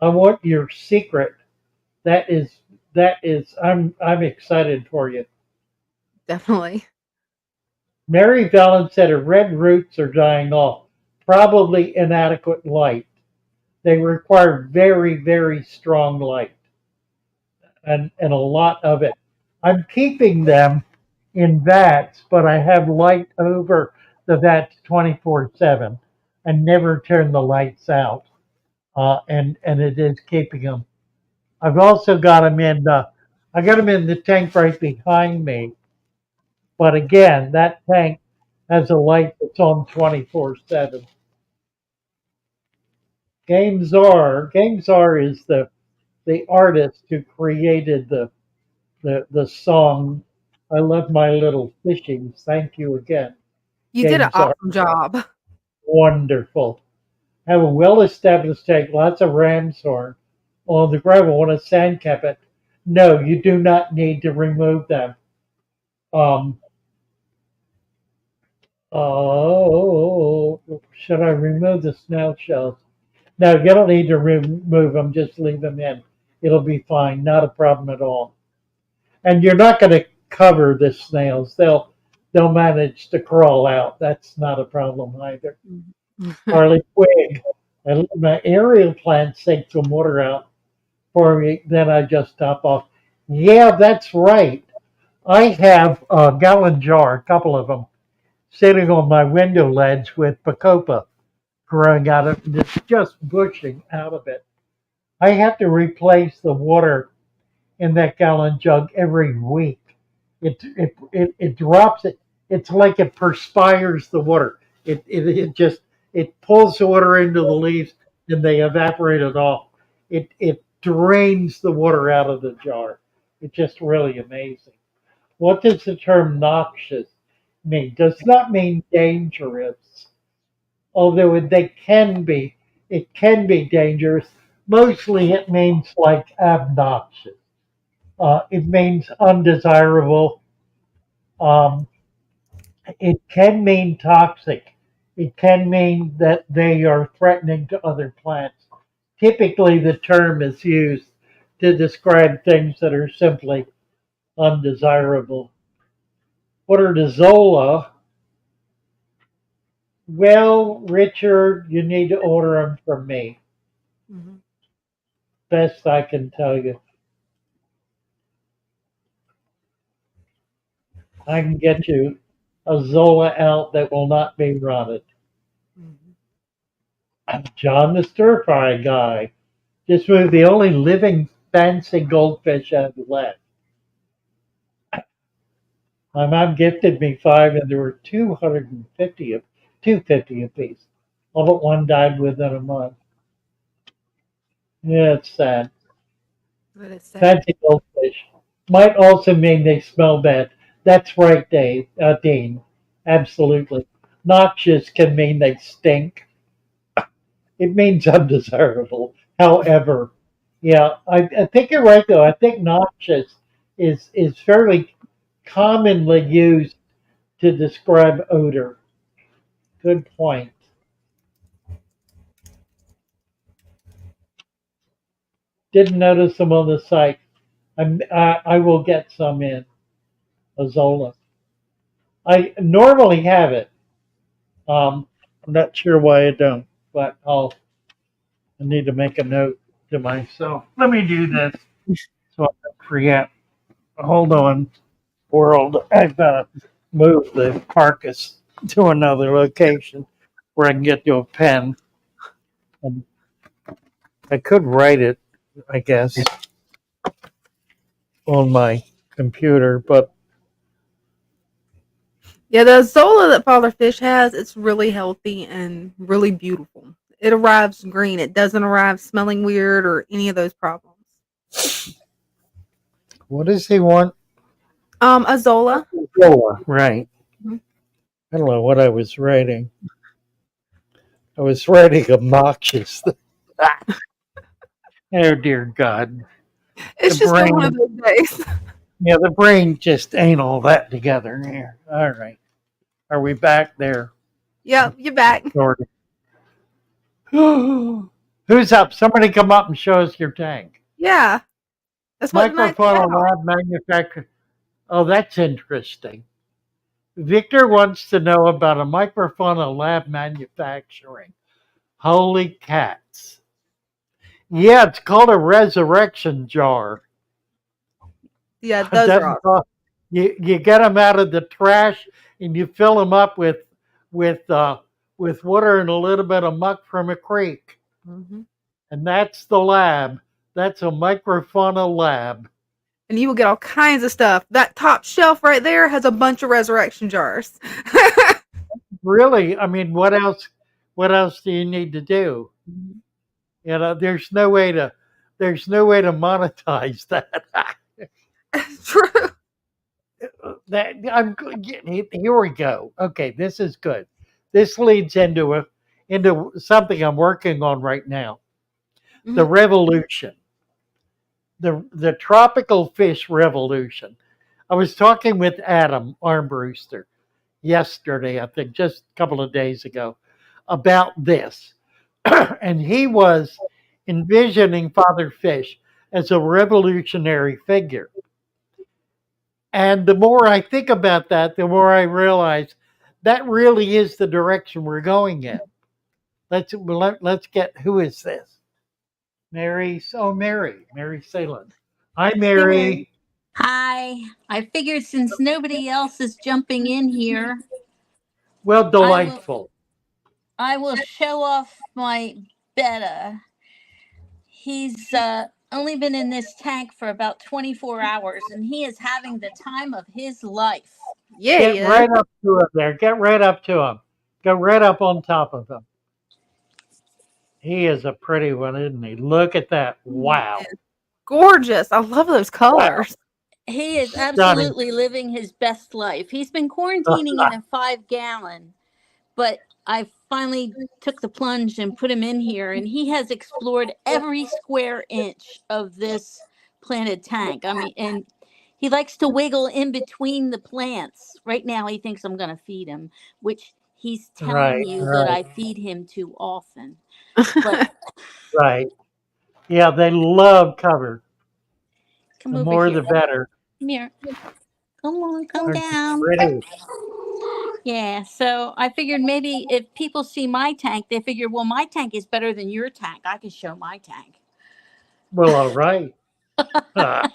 I want your secret. That is I'm excited for you. Definitely. Mary Valen said her red roots are dying off. Probably inadequate light. They require very, very strong light and a lot of it. I'm keeping them in vats, but I have light over the vats 24/7 and never turn the lights out. And it is keeping them. I've also got them in. I got them in the tank right behind me, but again, that tank has a light that's on 24/7. Gamezar is the artist who created the song "I Love My Little Fishings." Thank you again. You did an Gamezar, awesome job. wonderful. Have a well-established tank, lots of ram's horn on the gravel. Want to sand cap it? No, you do not need to remove them. Um, oh, should I remove the snail shells? No, you don't need to remove them. Just leave them in. It'll be fine. Not a problem at all. And you're not going to cover the snails. They'll manage to crawl out. That's not a problem either. Harley Quinn. And my aerial plants take some water out for me. Then I just top off. Yeah, that's right. I have a gallon jar, a couple of them, sitting on my window ledge with Bacopa growing out of it. It's just bushing out of it. I have to replace the water in that gallon jug every week. It drops it. It's like it perspires the water. It pulls the water into the leaves and they evaporate it off. It drains the water out of the jar. It's just really amazing. What does the term noxious mean? Does not mean dangerous, although it can be dangerous. Mostly it means like obnoxious. It means undesirable. Um, it can mean toxic. It can mean that they are threatening to other plants. Typically, the term is used to describe things that are simply undesirable. What are the Zola? Well, Richard, you need to order them from me. Mhm. Best I can tell you. I can get you a Zola out that will not be rotted. Mhm. John the stir fry guy. Just moved the only living fancy goldfish I've left. My mom gifted me 5, and there were 250 apiece. All but one died within a month. Yeah, it's sad. But it's sad. Fancy goldfish might also mean they smell bad. That's right, Dave. Dean. Absolutely. Noxious can mean they stink. It means undesirable. However, yeah, I think you're right though. I think noxious is fairly commonly used to describe odor. Good point. Didn't notice them on the site. I will get some in Azola. I normally have it. I'm not sure why I don't, but I need to make a note to myself. Let me do this so I don't forget. Hold on, world. I've got to move the carcass to another location where I can get you a pen. And I could write it, I guess, on my computer, but Yeah, the Zola that Father Fish has, it's really healthy and really beautiful. It arrives green. It doesn't arrive smelling weird or any of those problems. what does he want? A Zola. Zola, right. Mhm. I don't know what I was writing. I was writing obnoxious. Oh dear God. It's The just been one of brain, those days. yeah, the brain just ain't all that together here. All right. Are we back there, Yep, you're back. Jordan? Who's up? Somebody come up and show us your tank. Yeah, that's what tonight's Microphone about. lab manufacturer. Oh, that's interesting. Victor wants to know about a microfauna lab manufacturing. Holy cats. Yeah, it's called a resurrection jar. Yeah, It those are doesn't awesome. cost, you get them out of the trash and you fill them up with uh, with water and a little bit of muck from a creek. Hmm. And that's the lab. That's a microfauna lab. And you will get all kinds of stuff. That top shelf right there has a bunch of resurrection jars. Really, I mean, what else? What else do you need to do? You know, there's no way to monetize that. True. That I'm here we go. Okay, this is good. This leads into something I'm working on right now. The Mhm. revolution, the tropical fish revolution. I was talking with Adam Armbruster yesterday, I think, just a couple of days ago, about this, and he was envisioning Father Fish as a revolutionary figure. And the more I think about that, the more I realize that really is the direction we're going in. Let's get, who is this? Mary. Oh, Mary Salem. Hi, There. Mary. Hi. I figured since nobody else is jumping in here, Well, I will delightful. I will show off my Betta. He's only been in this tank for about 24 hours and he is having the time of his life. Yeah, he Get is. right up to him there. Get right up to him. Go right up on top of him. He is a pretty one, isn't he? Look at that. He Wow. is gorgeous. I love those Wow. colors. He is Stunning. absolutely living his best life. He's been quarantining in a 5-gallon, but I finally took the plunge and put him in here, and he has explored every square inch of this planted tank. I mean, and he likes to wiggle in between the plants. Right now, he thinks I'm going to feed him, which he's telling Right, you that right, I feed him too often. But right. Yeah, they love cover. come The over more, the here. better. Come here. Come on, come Aren't they down. pretty? Yeah, so I figured maybe if people see my tank, they figure, well, my tank is better than your tank. I can show my tank. Well, all right. Ah,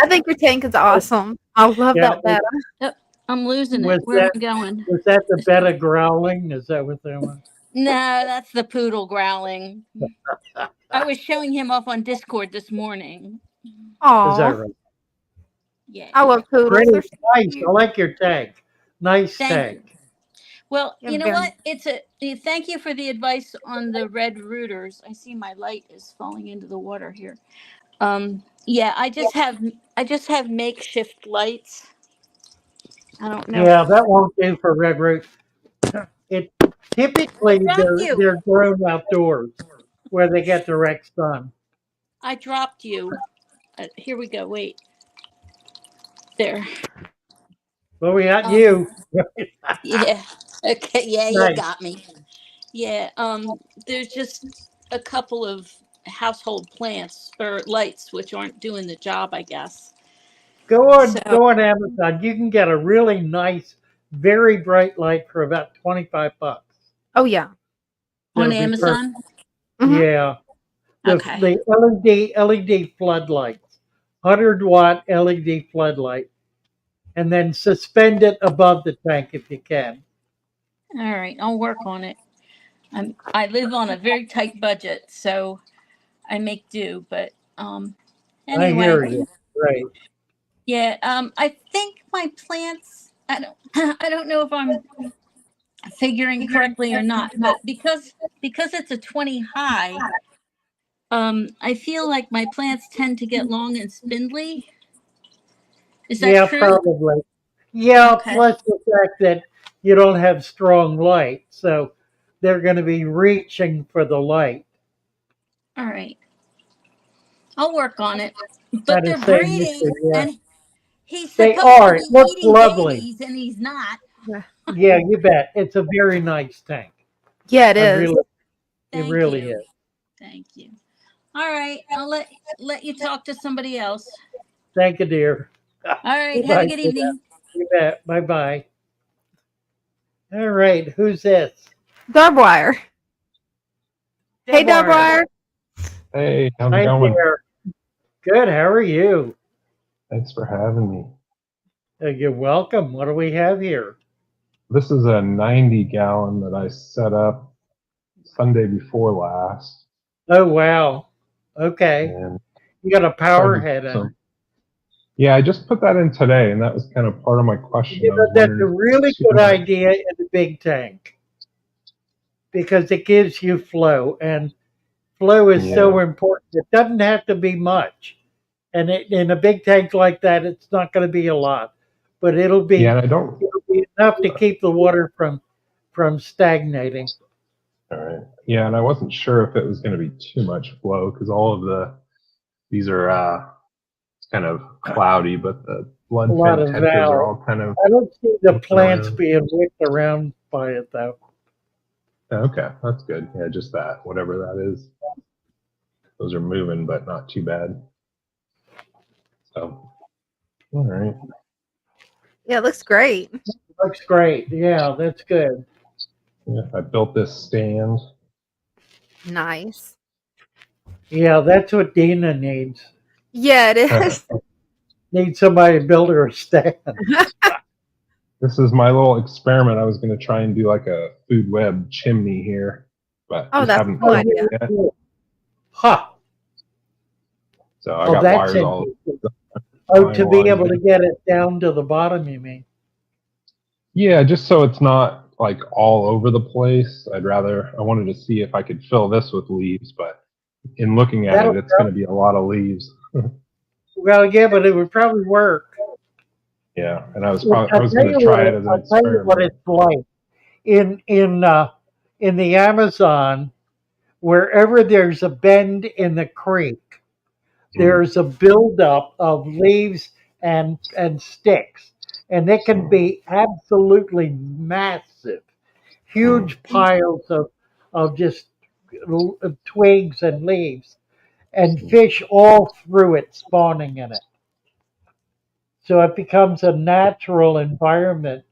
I think your tank is awesome. I love yeah, that Betta. Oh, I'm losing it. was Where am that I going? was that the Betta growling? Is that what that was? No, that's the poodle growling. I was showing him off on Discord this morning. Is that Aw, right? Yeah. I love poodles. Pretty They're so nice. I cute. like your tank. Nice Thank you. tank. Well, Yeah, you know very. what? Thank you for the advice on the red rooters. I see my light is falling into the water here. Yeah, I just have makeshift lights. I don't know. Yeah, that won't do for red root. It I typically dropped you. they're grown outdoors where they get direct sun. I dropped you. Here we go. Wait. There. But we got Um you. yeah. Okay, yeah, you Nice. got me. Yeah, there's just a couple of household plants or lights which aren't doing the job, I guess. So Go on Amazon. You can get a really nice, very bright light for about $25. Oh yeah. on They'll be perfect. Amazon. Hmm. Yeah. Okay. The LED floodlights, 100-watt LED floodlight, and then suspend it above the tank if you can. All right, I'll work on it. I live on a very tight budget, so I make do. But I anyway, hear you. Right. yeah. I think my plants. I don't. I don't know if I'm figuring correctly or not, but because it's a 20 high, I feel like my plants tend to get long and spindly. Is that Yeah, true? probably. Yeah, Okay. plus the fact that you don't have strong light, so they're going to be reaching for the light. All right. I'll work on it. But That they're is saying issue, breeding, yeah. and he's They supposed to are. It be looks eating lovely. babies, and he's not. Yeah. Yeah, you bet. It's a very nice tank. Yeah, it I is. really, it Thank really you. is. Thank you. All right. I'll let you talk to somebody else. Thank you, dear. All right. Have a Bye good for that. evening. You bet. Bye bye. All right. Who's this? Dubwire. Hey, Dubwire. Dubwire. Hey, how's it Hi going? there. Good. How are you? Thanks for having me. You're welcome. What do we have here? This is a 90 gallon that I set up Sunday before last, Oh, wow. Okay. and You got a power started head in it. some. Yeah, I just put that in today, and that was kind of part of my question. You I know, was that's wondering a if really it's too good much. idea in the big tank because it gives you flow, and flow is so Yeah, important. It doesn't have to be much, and in a big tank like that, it's not going to be a lot, but yeah, and I don't. it'll be enough to keep the water from stagnating. All right. Yeah, and I wasn't sure if it was going to be too much flow because all of these are kind of cloudy, but the A blood lot fin of tenters are valve. all kind of I don't see the looking plants around. being whipped around by it though. Okay, that's good. Yeah, just that, whatever that is. Those are moving, but not too bad. So, all right. Yeah, it looks great. Looks great. Yeah, that's good. Yeah, I built this stand. Nice. Yeah, that's what Dina needs. Yeah, it is. Needs somebody to build her a stand. This is my little experiment. I was going to try and do like a food web chimney here, but Oh, just that's a haven't cool filmed idea. it yet. Huh. So I Oh, got that's wires all interesting. Oh, to be able to finalized. get it down to the bottom, you mean? Yeah, just so it's not like all over the place. I wanted to see if I could fill this with leaves, but in looking at That'll it, it's going to be a lot of leaves. Well, yeah, but it would probably work. Yeah, and I was I'll going tell to you try it as an I'll tell you what experiment. it's like in the Amazon. Wherever there's a bend in the creek, there's a buildup of leaves and sticks, and it can be absolutely massive, huge piles of just twigs and leaves, and fish all through it spawning in it. So it becomes a natural environment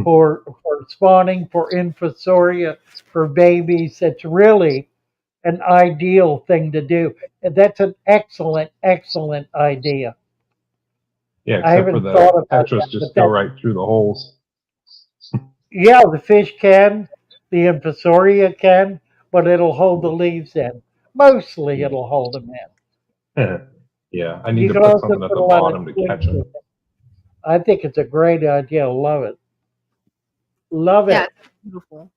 for spawning, for infusoria, for babies. It's really an ideal thing to do. And that's an excellent, excellent idea. Yeah, I except for haven't thought the about tetras that, but just go that, right through the holes. yeah, the fish can, the infusoria can, but it'll hold the leaves in. Mostly it'll hold them in. Yeah, I need You to can put also something at put the a lot of bottom to catch twigs in them. it. I think it's a great idea. Love it. Love Yeah, it. it's beautiful.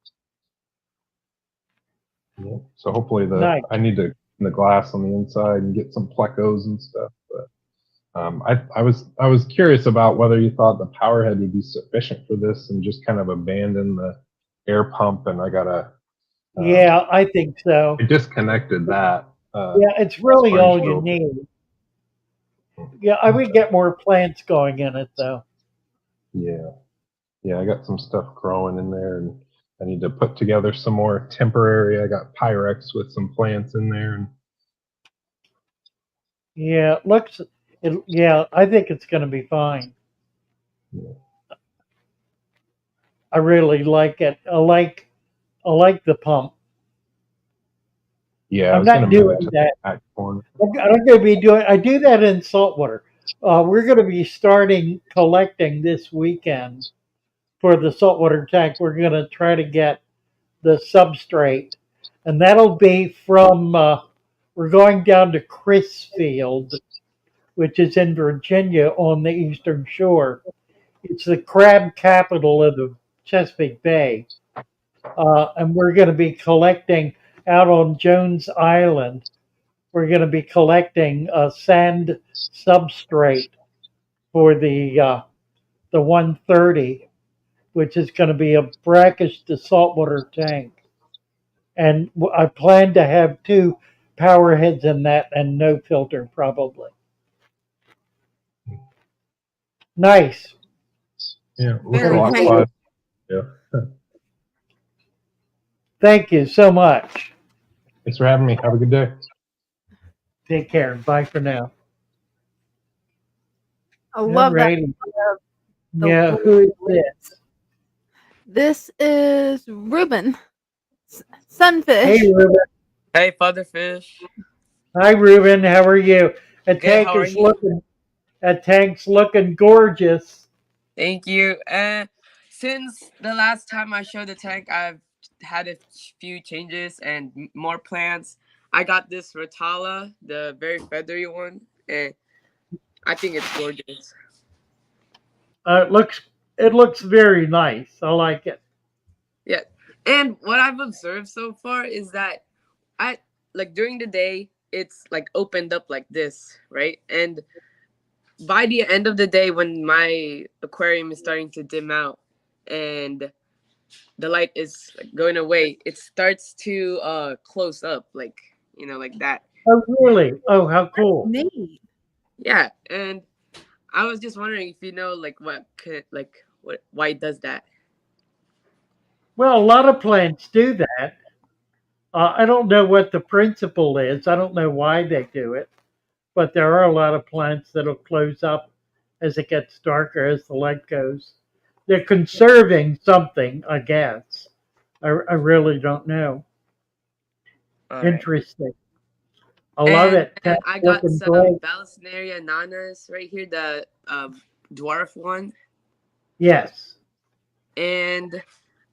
Yeah. So hopefully Nice. I need to clean the glass on the inside and get some plecos and stuff. But I was curious about whether you thought the power head would be sufficient for this and just kind of abandon the air pump. And I gotta Yeah, I think so. I disconnected that. Yeah, it's really Sponge all you filter. need. Yeah, I would get more plants going in it though. Yeah. Yeah, I got some stuff growing in there, and I need to put together some more temporary. I got Pyrex with some plants in there, and Yeah, it looks. Yeah, I think it's going to be fine. yeah, I really like it. I like the pump. yeah, I I'm was gonna not move it doing to the that. back corner. I'm going to be doing. I do that in saltwater. We're going to be starting collecting this weekend for the saltwater tank. We're going to try to get the substrate, and that'll be from. We're going down to Crisfield, which is in Virginia on the eastern shore. It's the crab capital of the Chesapeake Bay. And we're going to be collecting out on Jones Island. We're going to be collecting a sand substrate for the 130, which is going to be a brackish to saltwater tank. And I plan to have two power heads in that and no filter probably. Nice. Yeah, it looks a Very lot nice. fun. Yeah, Thank you so much. thanks for having me. Have a good day. Take care. Bye for now. I love that. Alrighty. The Yeah, little who is this? lips. This is Ruben. Hey, Sunfish. Ruben. Hey, Fatherfish. Hi, Ruben. How are you? A Good, tank how are is you? tank's looking gorgeous. Thank you. Since the last time I showed the tank, I've had a few changes and more plants. I got this Rotala, the very feathery one, and I think it's gorgeous. It looks very nice. I like it. Yeah. And what I've observed so far is that I like during the day it's like opened up like this, right? And by the end of the day when my aquarium is starting to dim out and the light is like, going away, it starts to close up like like that. Oh, really? Oh, how cool. Neat. Yeah, and I was just wondering if like what could like what why it does that. Well, a lot of plants do that. I don't know what the principle is. I don't know why they do it, but there are a lot of plants that'll close up as it gets darker as the light goes. They're conserving something, I guess. I really don't know. All right. Interesting. I love And it. then Tank's I got looking some great. Balisneria nanas right here, the dwarf one. Yes. And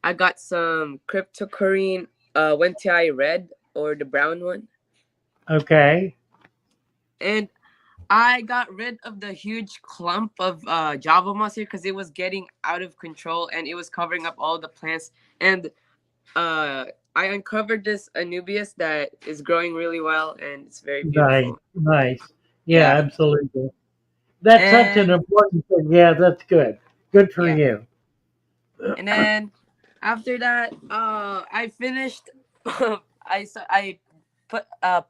I got some cryptocorine Wentii red or the brown one. Okay. And I got rid of the huge clump of Java moss here because it was getting out of control and it was covering up all the plants. And I uncovered this Anubias that is growing really well and it's very Nice. beautiful. Nice. Yeah, Yeah. absolutely. That's such an And important thing. Yeah, that's good. Good for yeah. you. And then after that, I finished. I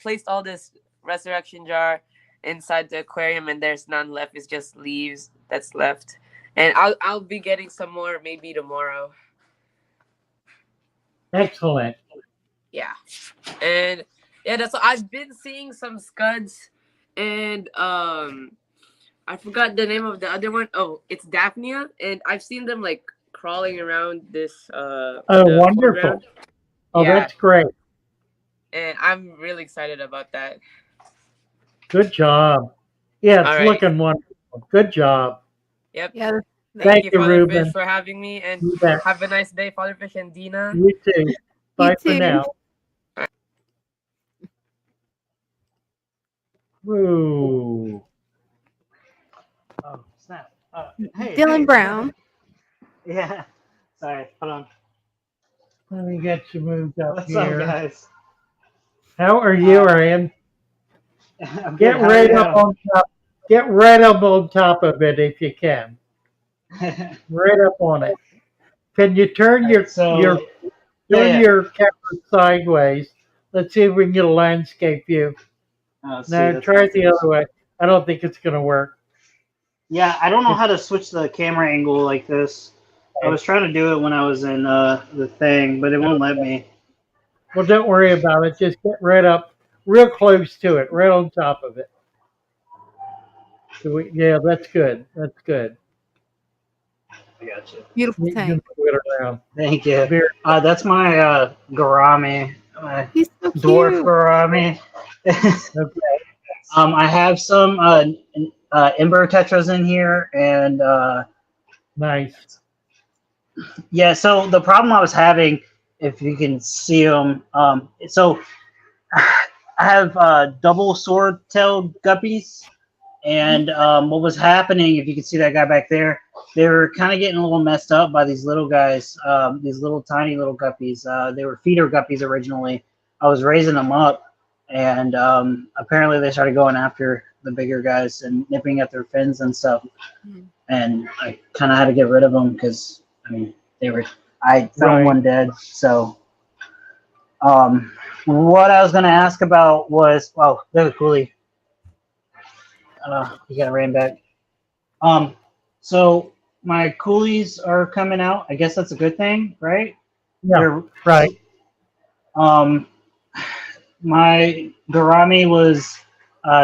placed all this resurrection jar inside the aquarium, and there's none left. It's just leaves that's left. And I'll be getting some more maybe tomorrow. Excellent. Yeah. And yeah, that's I've been seeing some scuds, and I forgot the name of the other one. Oh, it's Daphnia, and I've seen them like crawling around this Oh, the wonderful. foreground. Oh, Yeah, that's great. and I'm really excited about that. Good job. Yeah, it's All right. looking wonderful. Good job. Yep. Yeah. Thank you, Father Ruben. Fish, for having me, and You bet. have a nice day, Father Fish and Dina. You too. Bye for too. now. Woo. Oh, snap. Hey, Dylan hey. Brown. Yeah. Sorry. Hold on. Let me get you moved up What's up, here. guys? How are you, Ryan? I'm good. Get How are right you? up on top. Get right up on top of it if you can. Right up on it. Can you turn All your right, so your yeah, turn yeah. your camera sideways? Let's see if we can get a landscape view. Let's see, No, let's try it see. the other way. I don't think it's going to work. Yeah, I don't know how to switch the camera angle like this. I was trying to do it when I was in the thing, but it won't let me. Well, don't worry about it. Just get right up, real close to it, right on top of it. Yeah, that's good. That's good. I got you. Beautiful You can tank. move it around. Thank you. Very, That's my gourami, my He's so dwarf cute. gourami. okay. I have some ember tetras in here, and Nice. yeah. So the problem I was having, if you can see them, so I have double sword-tailed guppies, and what was happening, if you can see that guy back there, they were kind of getting a little messed up by these little guys, these little tiny little guppies. They were feeder guppies originally. I was raising them up, and apparently they started going after the bigger guys and nipping at their fins and stuff. And I kind of had to get rid of them because I found one dead. So what I was going to ask about was, oh, there's a coolie. He got ran back. So my coolies are coming out. I guess that's a good thing, right? Yeah, right. My gourami was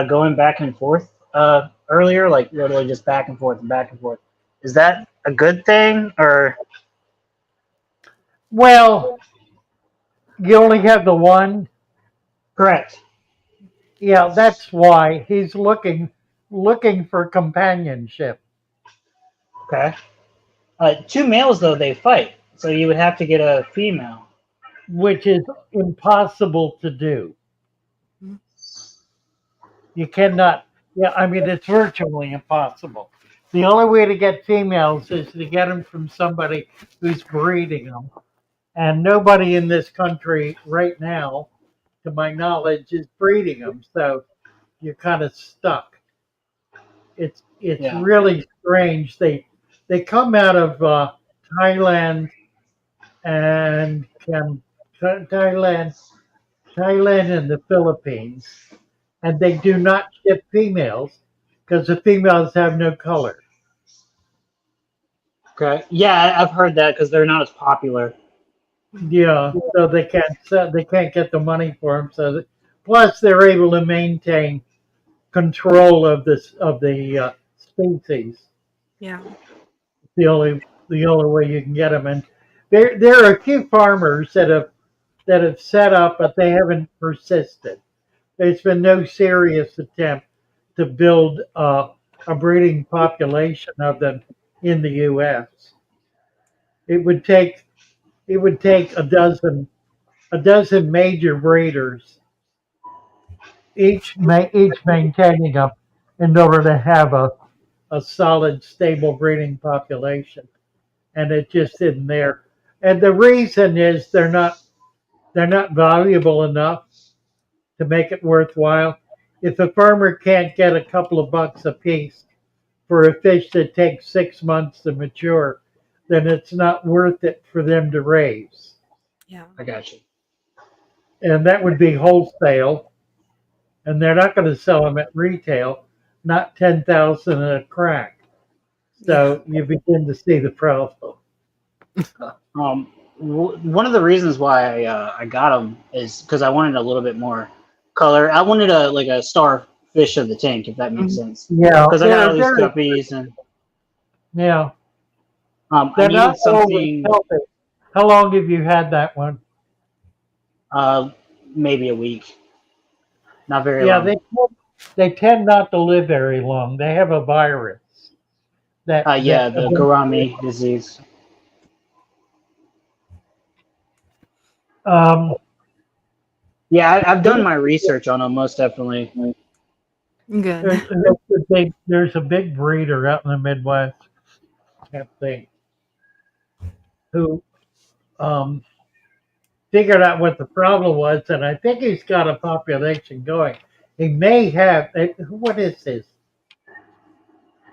going back and forth earlier, like literally just back and forth and back and forth. Is that a good thing, or? Well, you only have the one. Correct. Yeah, that's why he's looking for companionship. Okay. Two males though, they fight, so you would have to get a female, which is impossible to do. You cannot. Yeah, I mean it's virtually impossible. The only way to get females is to get them from somebody who's breeding them, and nobody in this country right now, to my knowledge, is breeding them. So you're kind of stuck. It's really strange. They come out of Thailand and Thailand and the Philippines, and they do not ship females because the females have no color. Okay. Yeah, I've heard that because they're not as popular. Yeah, so they can't get the money for them. So plus they're able to maintain control of the species. Yeah. The only way you can get them, and there are a few farmers that have set up, but they haven't persisted. There's been no serious attempt to build a breeding population of them in the U.S. It would take a dozen major breeders, each maintaining them in order to have a solid, stable breeding population, and it just isn't there. And the reason is they're not valuable enough to make it worthwhile. If a farmer can't get a couple of bucks a piece for a fish that takes 6 months to mature, then it's not worth it for them to raise. Yeah. I got you. And that would be wholesale. and they're not going to sell them at retail, not 10,000 a crack. So you begin to see the problem. One of the reasons why I got them is because I wanted a little bit more color. I wanted a starfish of the tank, if that makes sense. Yeah, Because I got all these very, guppies and yeah, I they're needed not always something. healthy. How long have you had that one? Maybe a week, not very Yeah, long. they tend not to live very long. They have a virus Yeah, that the Gourami disease. um Yeah, I've done my research on them, most definitely. Good. there's a big breeder out in the Midwest, I think, who um figured out what the problem was, and I think he's got a population going. He may have. What is this?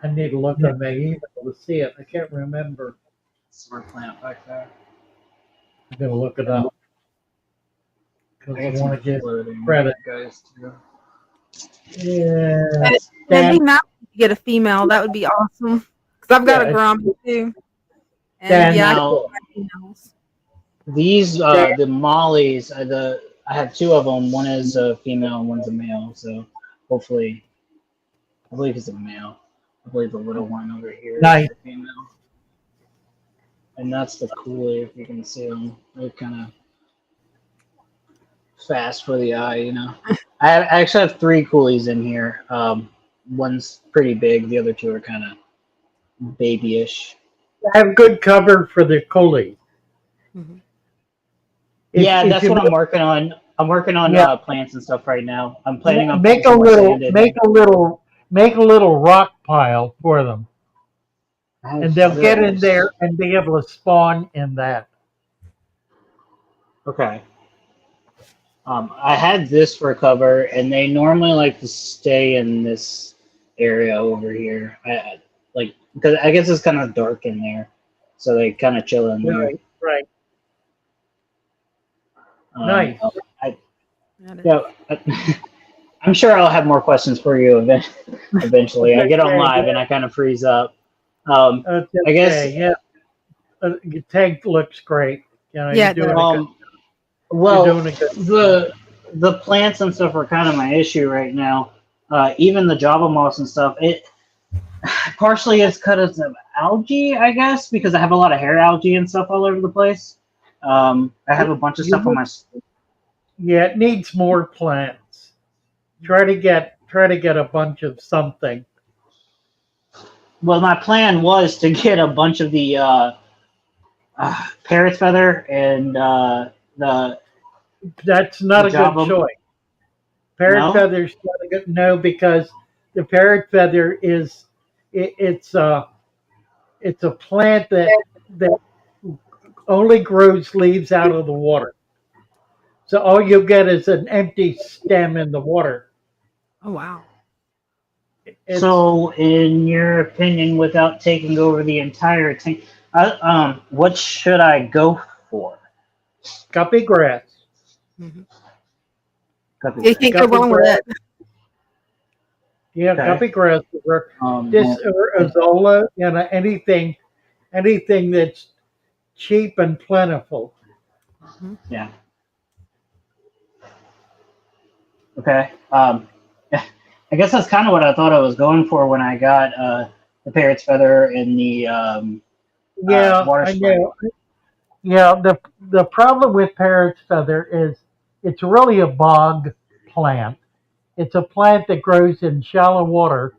I need to look on my email to see it. I can't remember. Smart plant back there. I'm gonna look it up because I I got some want to give floating credit. guys too. Yeah, It'd be Dan, nice to get a female. That would be awesome. Because I've got a yeah, Grom too. And Dan. yeah, I Now can females. these Dan, the mollies, I have two of them. One is a female and one's a male. So hopefully, I believe it's a male. I believe the little one over here is nice. the female. And that's the coolie, if you can see them. They're kind of fast for the eye, you know. I actually have three coolies in here. One's pretty big. The other two are kind of babyish. Have good cover for the collie. Mhm. Yeah, If that's you what I'm working on. I'm working on yeah, plants and stuff right now. I'm planning on putting make a some more little, sand in. make a little rock pile for them, and they'll get in This. there and be able to spawn in that. Okay. I had this for cover, and they normally like to stay in this area over here. Like because I guess it's kind of dark in there, so they kind of chill in there. Right. Um, Nice. I, That is- yeah, I'm sure I'll have more questions for you eventually. I get on live and I kind of freeze up. I guess. Okay, yeah. Your tank looks great. You know, Yeah, you're it doing does. a good. Well, You're doing a good. the plants and stuff are kind of my issue right now. Even the Java moss and stuff. It partially it's because of algae, I guess, because I have a lot of hair algae and stuff all over the place. I have a bunch of stuff on my. Yeah, it needs more plants. Try to get a bunch of something. Well, my plan was to get a bunch of the parrot feather and the. That's not The a good Java- choice. Parrot No? feather's not a good no, because the parrot feather is it's a plant that only grows leaves out of the water. So all you'll get is an empty stem in the water. Oh wow. So, in your opinion, without taking over the entire tank, what should I go for? Guppy grass. Mhm. Guppy You can't go Guppy wrong with grass. it. Yeah, Okay. guppy grass. Um, This or azolla, you know, anything that's cheap and plentiful. yeah. Okay. I guess that's kind of what I thought I was going for when I got the parrot's feather and the Yeah, water I spray. know. Yeah, the problem with parrot's feather is it's really a bog plant. It's a plant that grows in shallow water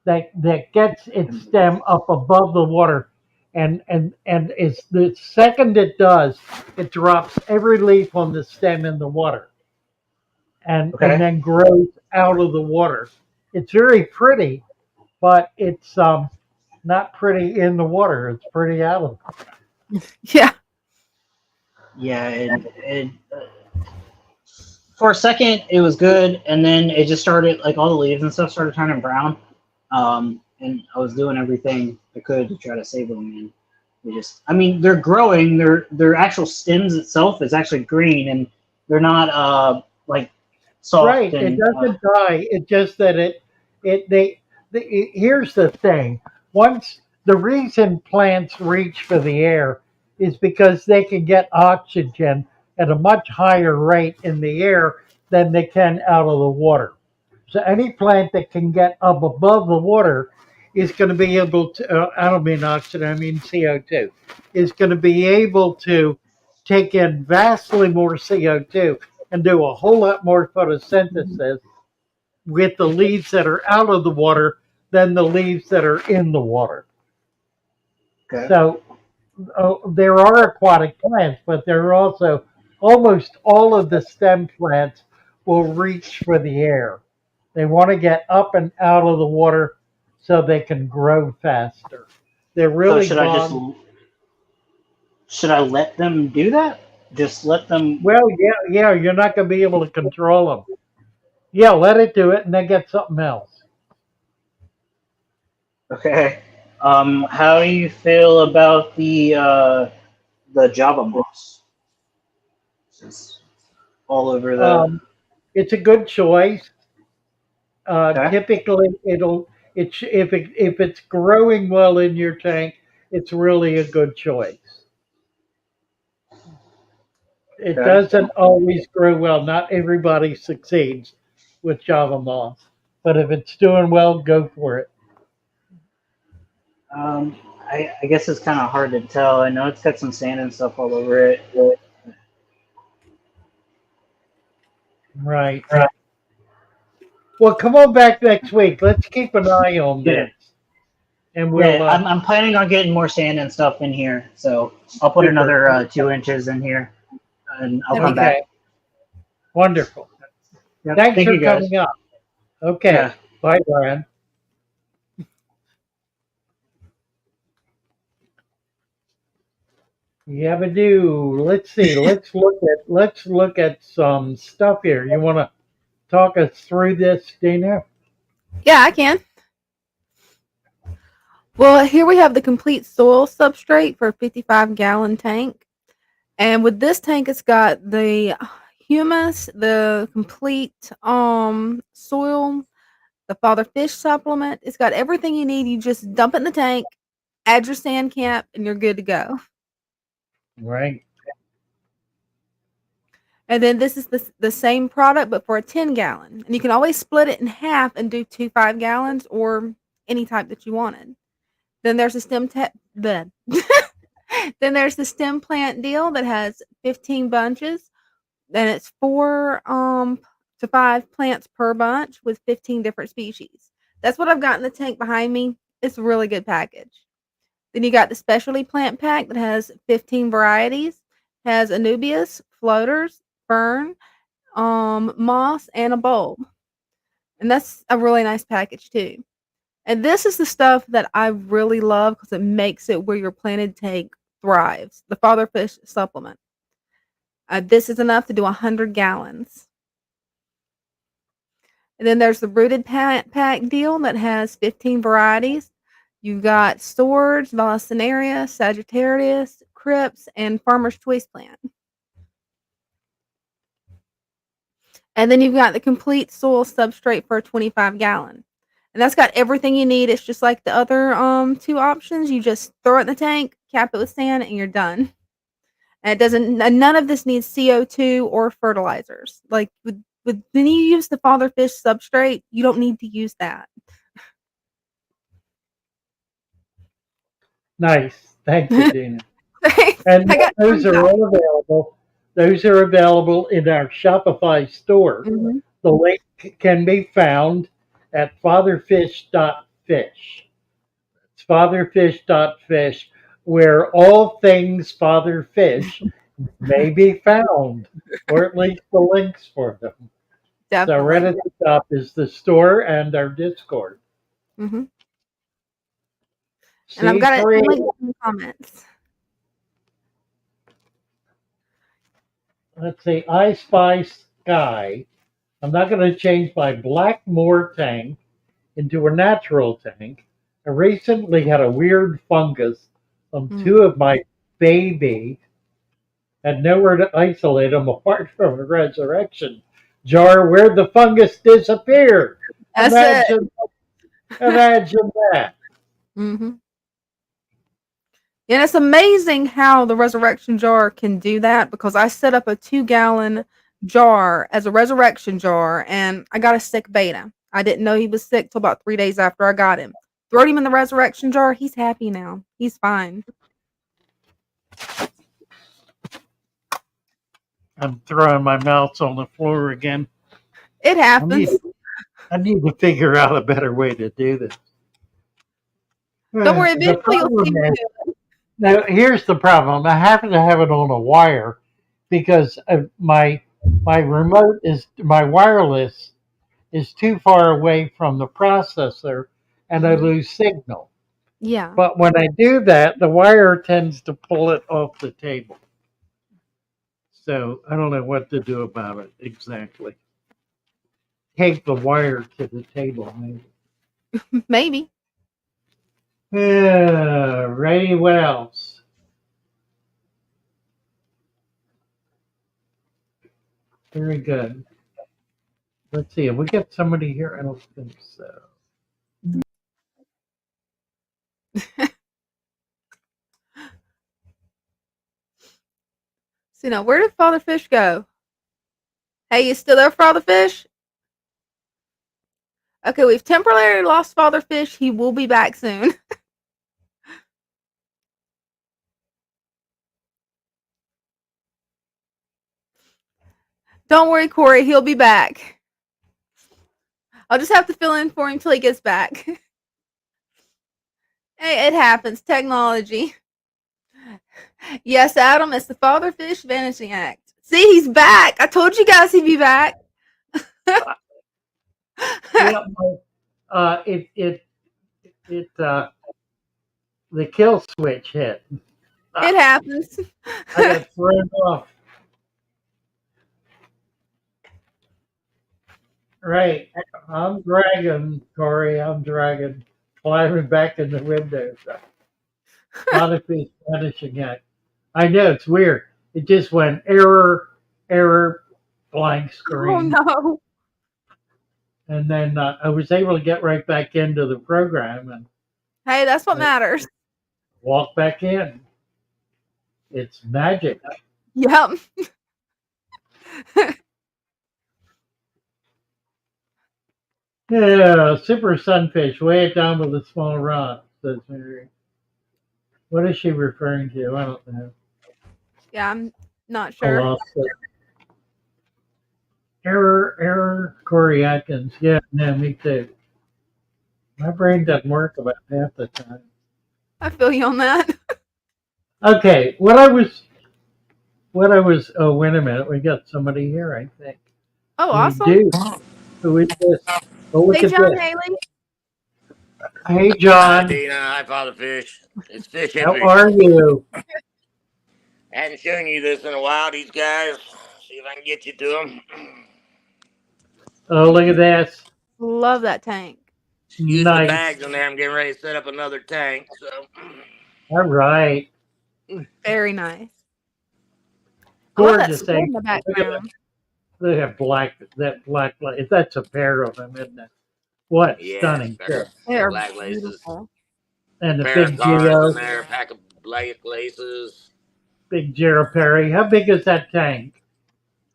that gets its stem up above the water, and it's the second it does, it drops every leaf on the stem in the water, and Okay. then grows out of the water. It's very pretty, but it's not pretty in the water. It's pretty out of it. Yeah. Yeah. For a second, it was good, and then it just started like all the leaves and stuff started turning brown. And I was doing everything I could to try to save them, and they I mean, they're growing. Their actual stems itself is actually green, and they're not like soft Right. It and doesn't die. It's just that here's the thing. Once the reason plants reach for the air is because they can get oxygen at a much higher rate in the air than they can out of the water. So any plant that can get up above the water is going to be able to, I don't mean oxygen, I mean CO2, is going to be able to take in vastly more CO2 and do a whole lot more photosynthesis with the leaves that are out of the water than the leaves that are in the water. okay. So there are aquatic plants, but there are also almost all of the stem plants will reach for the air. They want to get up and out of the water so they can grow faster. They're So really bogged. should I let them do that? Just let them. Well, yeah, you're not going to be able to control them. Yeah, let it do it and then get something else. Okay. How do you feel about the Java moss? It's all over the. It's a good choice. Okay. Typically, if it's growing well in your tank, it's really a good choice. It Okay. doesn't always grow well. Not everybody succeeds with Java moss, but if it's doing well, go for it. I guess it's kind of hard to tell. I know it's got some sand and stuff all over it. Right. Well, come on back next week. Let's keep an eye on Yeah. this, and Yeah, we'll I'm planning on getting more sand and stuff in here, so I'll put super. another 2 inches in here, and I'll That'd come be back. Okay, wonderful. Yep. Thanks Thank for you guys. coming up. Okay, Yeah. bye, Brian. Yeah, but do. Let's see. Let's look at some stuff here. You want to talk us through this, Dana? Yeah, I can. Well, here we have the complete soil substrate for a 55-gallon tank. And with this tank, it's got the humus, the complete soil, the father fish supplement. It's got everything you need. You just dump it in the tank, add your sand cap, and you're good to go. Right. And then this is the same product, but for a 10-gallon. And you can always split it in half and do 2 5-gallons or any type that you wanted. Then there's a then there's the stem plant deal that has 15 bunches. And it's 4 to 5 plants per bunch with 15 different species. That's what I've got in the tank behind me. It's a really good package. Then you got the specialty plant pack that has 15 varieties, has anubias, floaters, fern, moss, and a bulb. And that's a really nice package too. And this is the stuff that I really love because it makes it where your planted tank thrives. The father fish supplement. This is enough to do 100 gallons. And then there's the rooted pack deal that has 15 varieties. You've got swords, Vallisneria, Sagittarius, Crips, and Farmer's Choice plant. And then you've got the complete soil substrate for a 25-gallon. And that's got everything you need. It's just like the other 2 options. You just throw it in the tank, cap it with sand, and you're done. And it doesn't. None of this needs CO2 or fertilizers. Like when you use the father fish substrate, you don't need to use that. Nice. Thank you, Dina. Thanks. And I got those are all available. Those are available in our Shopify store. Mhm. The link can be found at fatherfish.fish. It's fatherfish.fish, where all things father fish may be found, or at least the links for them. So right Definitely. at the top is the store and our Discord. Mhm. And I've got it C3, linked in the comments. let's see, I Spy Sky. I'm not going to change my black moor tank into a natural tank. I recently had a weird fungus on 2 of my babies. Had nowhere to isolate them apart from a resurrection. jar where the fungus disappeared. That's it. Imagine that. Mm-hmm. And it's amazing how the resurrection jar can do that because I set up a 2-gallon jar as a resurrection jar and I got a sick beta. I didn't know he was sick till about 3 days after I got him. Throw him in the resurrection jar. He's happy now. He's fine. I'm throwing my mouse on the floor again. It happens. I need to figure out a better way to do this. Don't worry, The eventually you'll problem see me is, do it. now here's the problem. I happen to have it on a wire because my remote is my wireless is too far away from the processor and I lose signal. Yeah. But when I do that, the wire tends to pull it off the table. So I don't know what to do about it exactly. Take the wire to the table, maybe. Maybe. Yeah, righty, what else? Very good. Let's see, have we got somebody here? I don't think so. So now, where did Father Fish go? Hey, you still there, Father Fish? Okay, we've temporarily lost Father Fish. He will be back soon. Don't worry, Corey. He'll be back. I'll just have to fill in for him till he gets back. Hey, it happens. Technology. Yes, Adam, it's the Father Fish Vanishing Act. See, he's back. I told you guys he'd be back. Yeah, the kill switch hit. It happens. I got thrown off. Right. I'm dragging, Corey. I'm dragging. Climbing back in the window. Not if he's vanishing yet. I know it's weird. It just went error, error, blank Oh screen. no. And then I was able to get right back into the program and Hey, that's what matters. walk back in. It's magic. Yep. Yeah, super sunfish, weigh it down with a small rod, says Mary. What is she referring to? I don't know. Yeah, I'm not sure. Colossal. Error, Corey Atkins. Yeah, no, me too. My brain doesn't work about half the time. I feel you on that. Okay, oh, wait a minute. We got somebody here, I think. Oh, We awesome. do. Who is this? Oh, look Hey, at John this. Haley. Hey, Hi, John. Dina. Hi, Father Fish. It's Fish How Hippie. are you? Hadn't shown you this in a while, these guys. See if I can get you to them. Oh, look at this. Love that tank. Excuse the Nice. bags in there. I'm getting ready to set up another tank. So, All right. Very nice. I love that Gorgeous square in thing. the background. Look at that black light. That's a pair of them, isn't it? What yeah, stunning pair fish. They are black laces. beautiful. And the Pair of big cars Geo, in there. A pack of black laces. big Gero Perry. How big is that tank?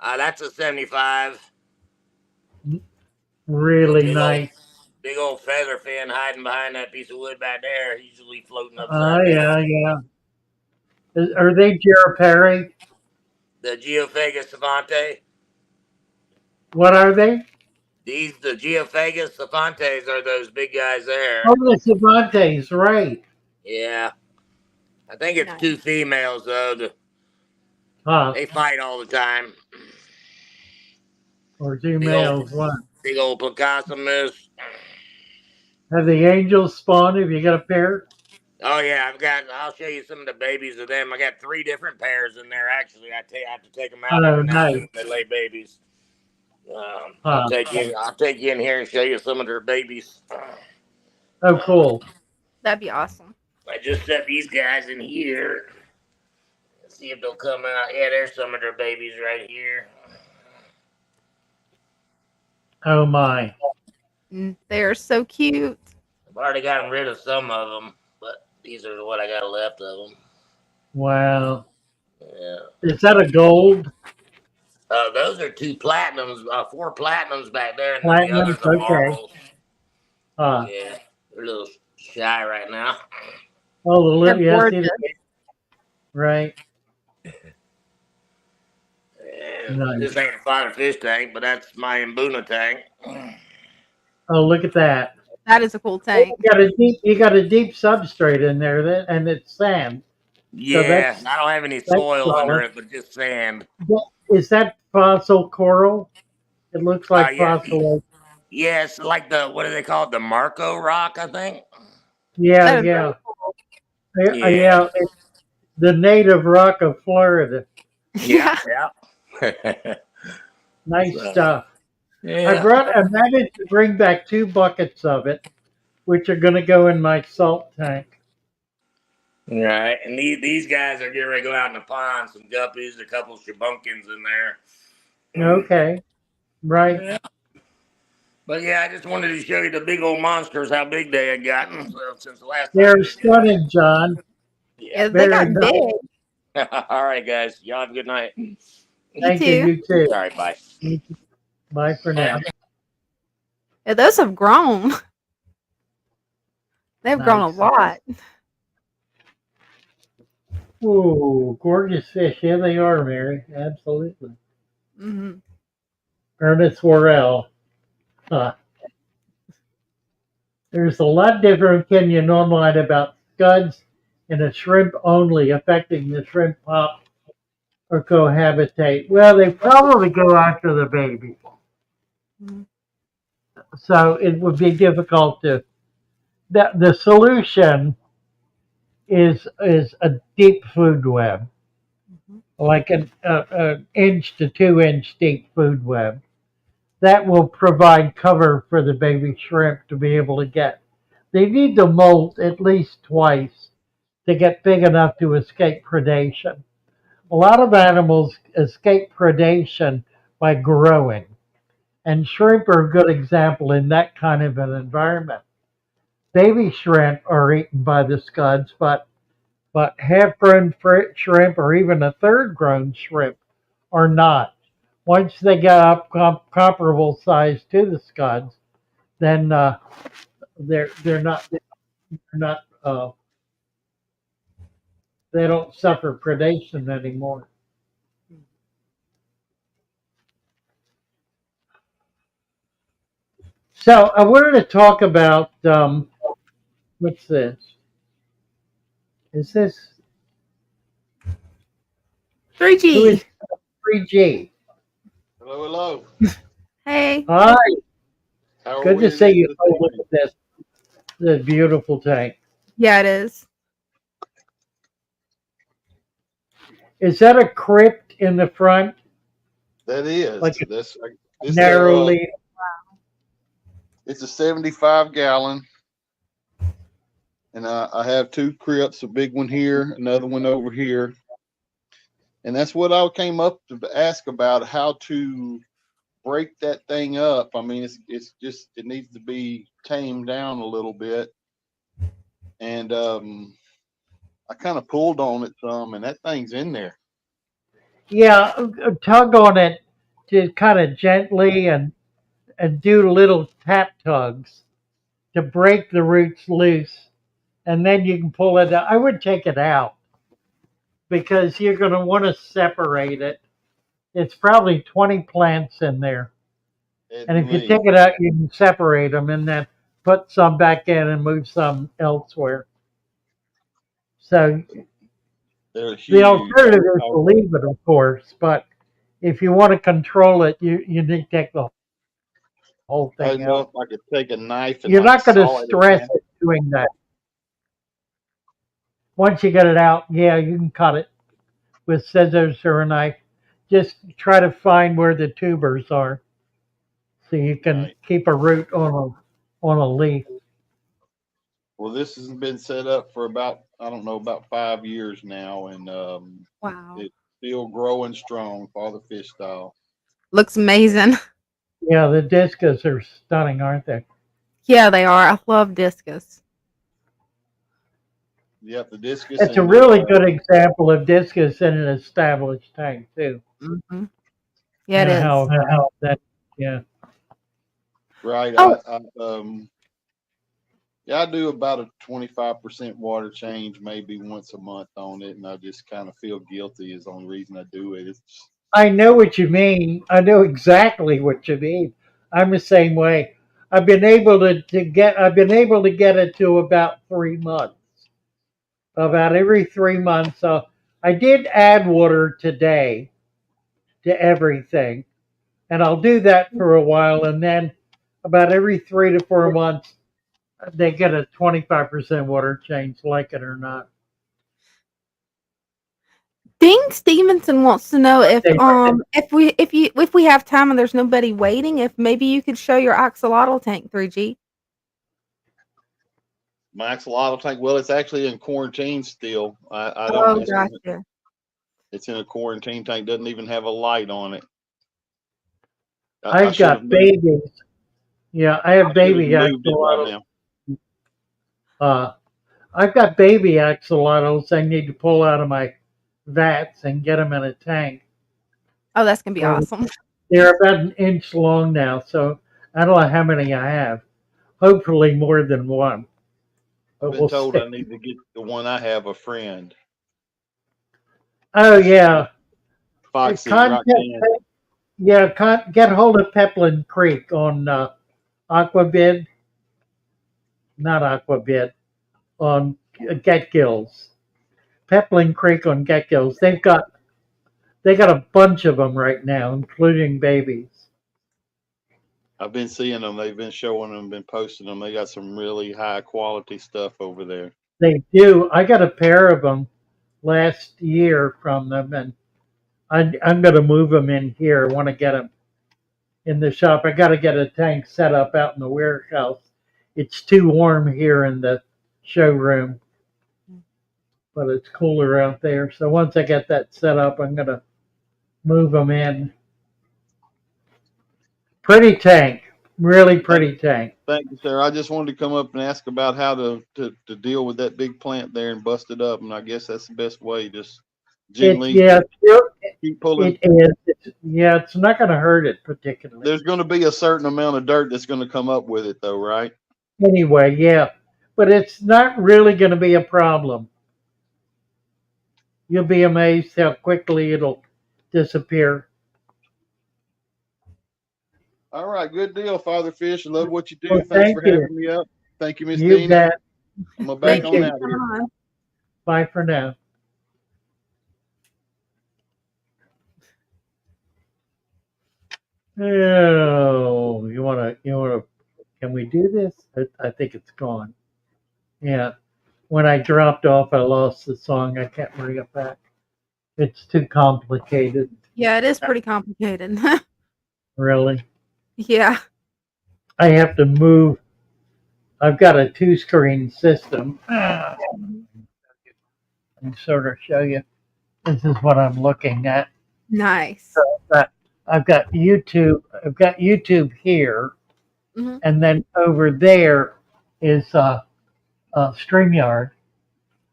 That's a 75. Really Big nice. old feather fin hiding behind that piece of wood back there. Usually floating Oh, upside yeah, down. yeah. Are they Gero Perry? The Geophagus savante. What are they? The Geophagus savantes are those big guys there. Oh, the Cervantes, right. Yeah. I think it's Nice. 2 females, though. Huh. They fight all the time. Or two Big old, males, one. big old Placosomus. Have the angels spawned? Have you got a pair? Oh, yeah, I'll show you some of the babies of them. I got 3 different pairs in there, actually. I have to take them out Oh, every now and nice. then when they lay babies. Huh. I'll take you in here and show you some of their babies. Oh, cool. That'd be awesome. I just set these guys in here. Let's see if they'll come out. Yeah, there's some of their babies right here. Oh my. They are so cute. I've already gotten rid of some of them, but these are what I got left of them. Wow. Yeah. Is that a gold? Those are 2 platinums, 4 platinums back there, and then the others Platinums? are Okay. marbles. Uh, Yeah, they're a little shy right now. oh, the They're yeah, see gorgeous. the right. And Nice. this ain't a fine fish tank, but that's my Mbuna tank. Oh, look at that. That is a cool Oh, tank. you got a deep substrate in there, and it's sand. So Yeah, I don't have any that's soil under solid. it, but just sand. Is that fossil coral? It looks like Yeah, fossil. yeah, it's like what do they call it? The Marco rock, I think. Yeah, That is really yeah, cool. Yeah, yeah. It's the native rock of Florida. yeah, Yeah. yeah. Nice So, stuff. I yeah. managed to bring back 2 buckets of it, which are going to go in my salt tank. Right, and these guys are getting ready to go out in the pond. Some guppies, a couple of shabunkins in there. Okay, right. Yeah. But yeah, I just wanted to show you the big old monsters, how big they had gotten since the last time They're we did this. stunning, John. Yeah. Yeah, they Very got nice. big. All right, guys. Y'all have a good night. You Thank you. too. You too. All right, bye. Bye for now. Yeah, those have grown. They've grown a Nice. lot. Ooh, gorgeous fish. Here they are, Mary. Absolutely. Hmm. Ernest Worrell. Huh. There's a lot different opinion online about scuds and a shrimp only affecting the shrimp pop or cohabitate. Well, they probably go after the baby. Mhm. So it would be difficult to. The solution is a deep food web, like an inch to 2 inch deep food web. That will provide cover for the baby shrimp to be able to get. They need to molt at least twice to get big enough to escape predation. A lot of animals escape predation by growing, and shrimp are a good example in that kind of an environment. Baby shrimp are eaten by the scuds, but half-grown shrimp or even a third-grown shrimp are not. Once they get up comparable size to the scuds, then they're not they don't suffer predation anymore. So I wanted to talk about what's this? Is this who 3G. is 3G? Hello, hello. Hey. Hi, How are good to we see this you. Oh, look evening? at this. This beautiful tank. Yeah, it is. Is that a crypt in the front, That is. like a It's narrow a leaf? it's a 75 gallon, and I have 2 crypts, a big one here, another one over here, and that's what I came up to ask about how to break that thing up. I mean, it's just it needs to be tamed down a little bit, and I kind of pulled on it some, and that thing's in there. Yeah, tug on it to kind of gently and do little tap tugs to break the roots loose, and then you can pull it out. I would take it out because you're going to want to separate it. It's probably 20 plants in there. At And if you take least it out, you can separate them and then put some back in and move some elsewhere. So they're the huge. alternative is to leave it, of course, but if you want to control it, you need to take the whole I thing didn't know out. if I could take a knife and You're like not going to saw it in stress half. it doing that. Once you get it out, yeah, you can cut it with scissors or a knife. Just try to find where the tubers are so you can Right. keep a root on a leaf. Well, this has been set up for about, I don't know, about 5 years now, and Wow. it's still growing strong, father fish style. Looks amazing. Yeah, the discus are stunning, aren't they? Yeah, they are. I love discus. Yep, the discus It's a and really good example of discus in an established tank too. Hmm. Yeah, it And is. how that yeah. right. Oh, Yeah, I do about a 25% water change, maybe once a month on it, and I just kind of feel guilty. Is the only reason I do it. It's I know what you mean. I know exactly what you mean. I'm the same way. I've been able to get it to about 3 months. About every 3 months. So I did add water today to everything. And I'll do that for a while, and then about every 3 to 4 months they get a 25% water change, like it or not. Ding Stevenson wants to know They if we have time and there's nobody waiting, if maybe you could show your axolotl tank 3G. my axolotl tank. Well, it's actually in quarantine still. I don't Oh, mess with it. gotcha. It's in a quarantine tank. Doesn't even have a light on it. I I've should have got moved. babies. Yeah, I have I should have baby moved it by axolotls. now. Uh, I've got baby axolotls I need to pull out of my vats and get them in a tank. Oh, that's gonna be Well, awesome. they're about an inch long now, so I don't know how many I have. Hopefully more than one, I've but been we'll told see. I need to get the one I have a friend. Oh yeah, Foxy contact. Roxanne. Yeah, get hold of Peplin Creek on Aquabid, not Aquabid, on Get Gills. Peplin Creek on Get Gills. They got a bunch of them right now, including babies. I've been seeing them. They've been showing them, been posting them. They got some really high quality stuff over there. They do. I got a pair of them last year from them, and I'm going to move them in here. I want to get them in the shop. I got to get a tank set up out in the warehouse. It's too warm here in the showroom, but it's cooler out there. So once I get that set up, I'm going to move them in. Pretty tank, really pretty tank. Thank you, sir. I just wanted to come up and ask about how to deal with that big plant there and bust it up. And I guess that's the best way. Just It's gently yeah, keep pulling. it is. It's not going to hurt it particularly. There's going to be a certain amount of dirt that's going to come up with it, though, right? Anyway, yeah, but it's not really going to be a problem. You'll be amazed how quickly it'll disappear. All right, good deal, Father Fish. I love what you do. Well, Thanks for thank you. having me up. Thank you, Miss You Dina. bet. I'm gonna Thank back on you. out here. Bye for now. Oh, you wanna, can we do this? I think it's gone. Yeah. When I dropped off, I lost the song. I can't bring it back. It's too complicated, Yeah, it is pretty complicated. really. Yeah. I have to move. I've got a 2-screen system. Let me sort of show you. This is what I'm looking at. Nice. I've got YouTube. I've got YouTube here, Mhm. and then over there is StreamYard,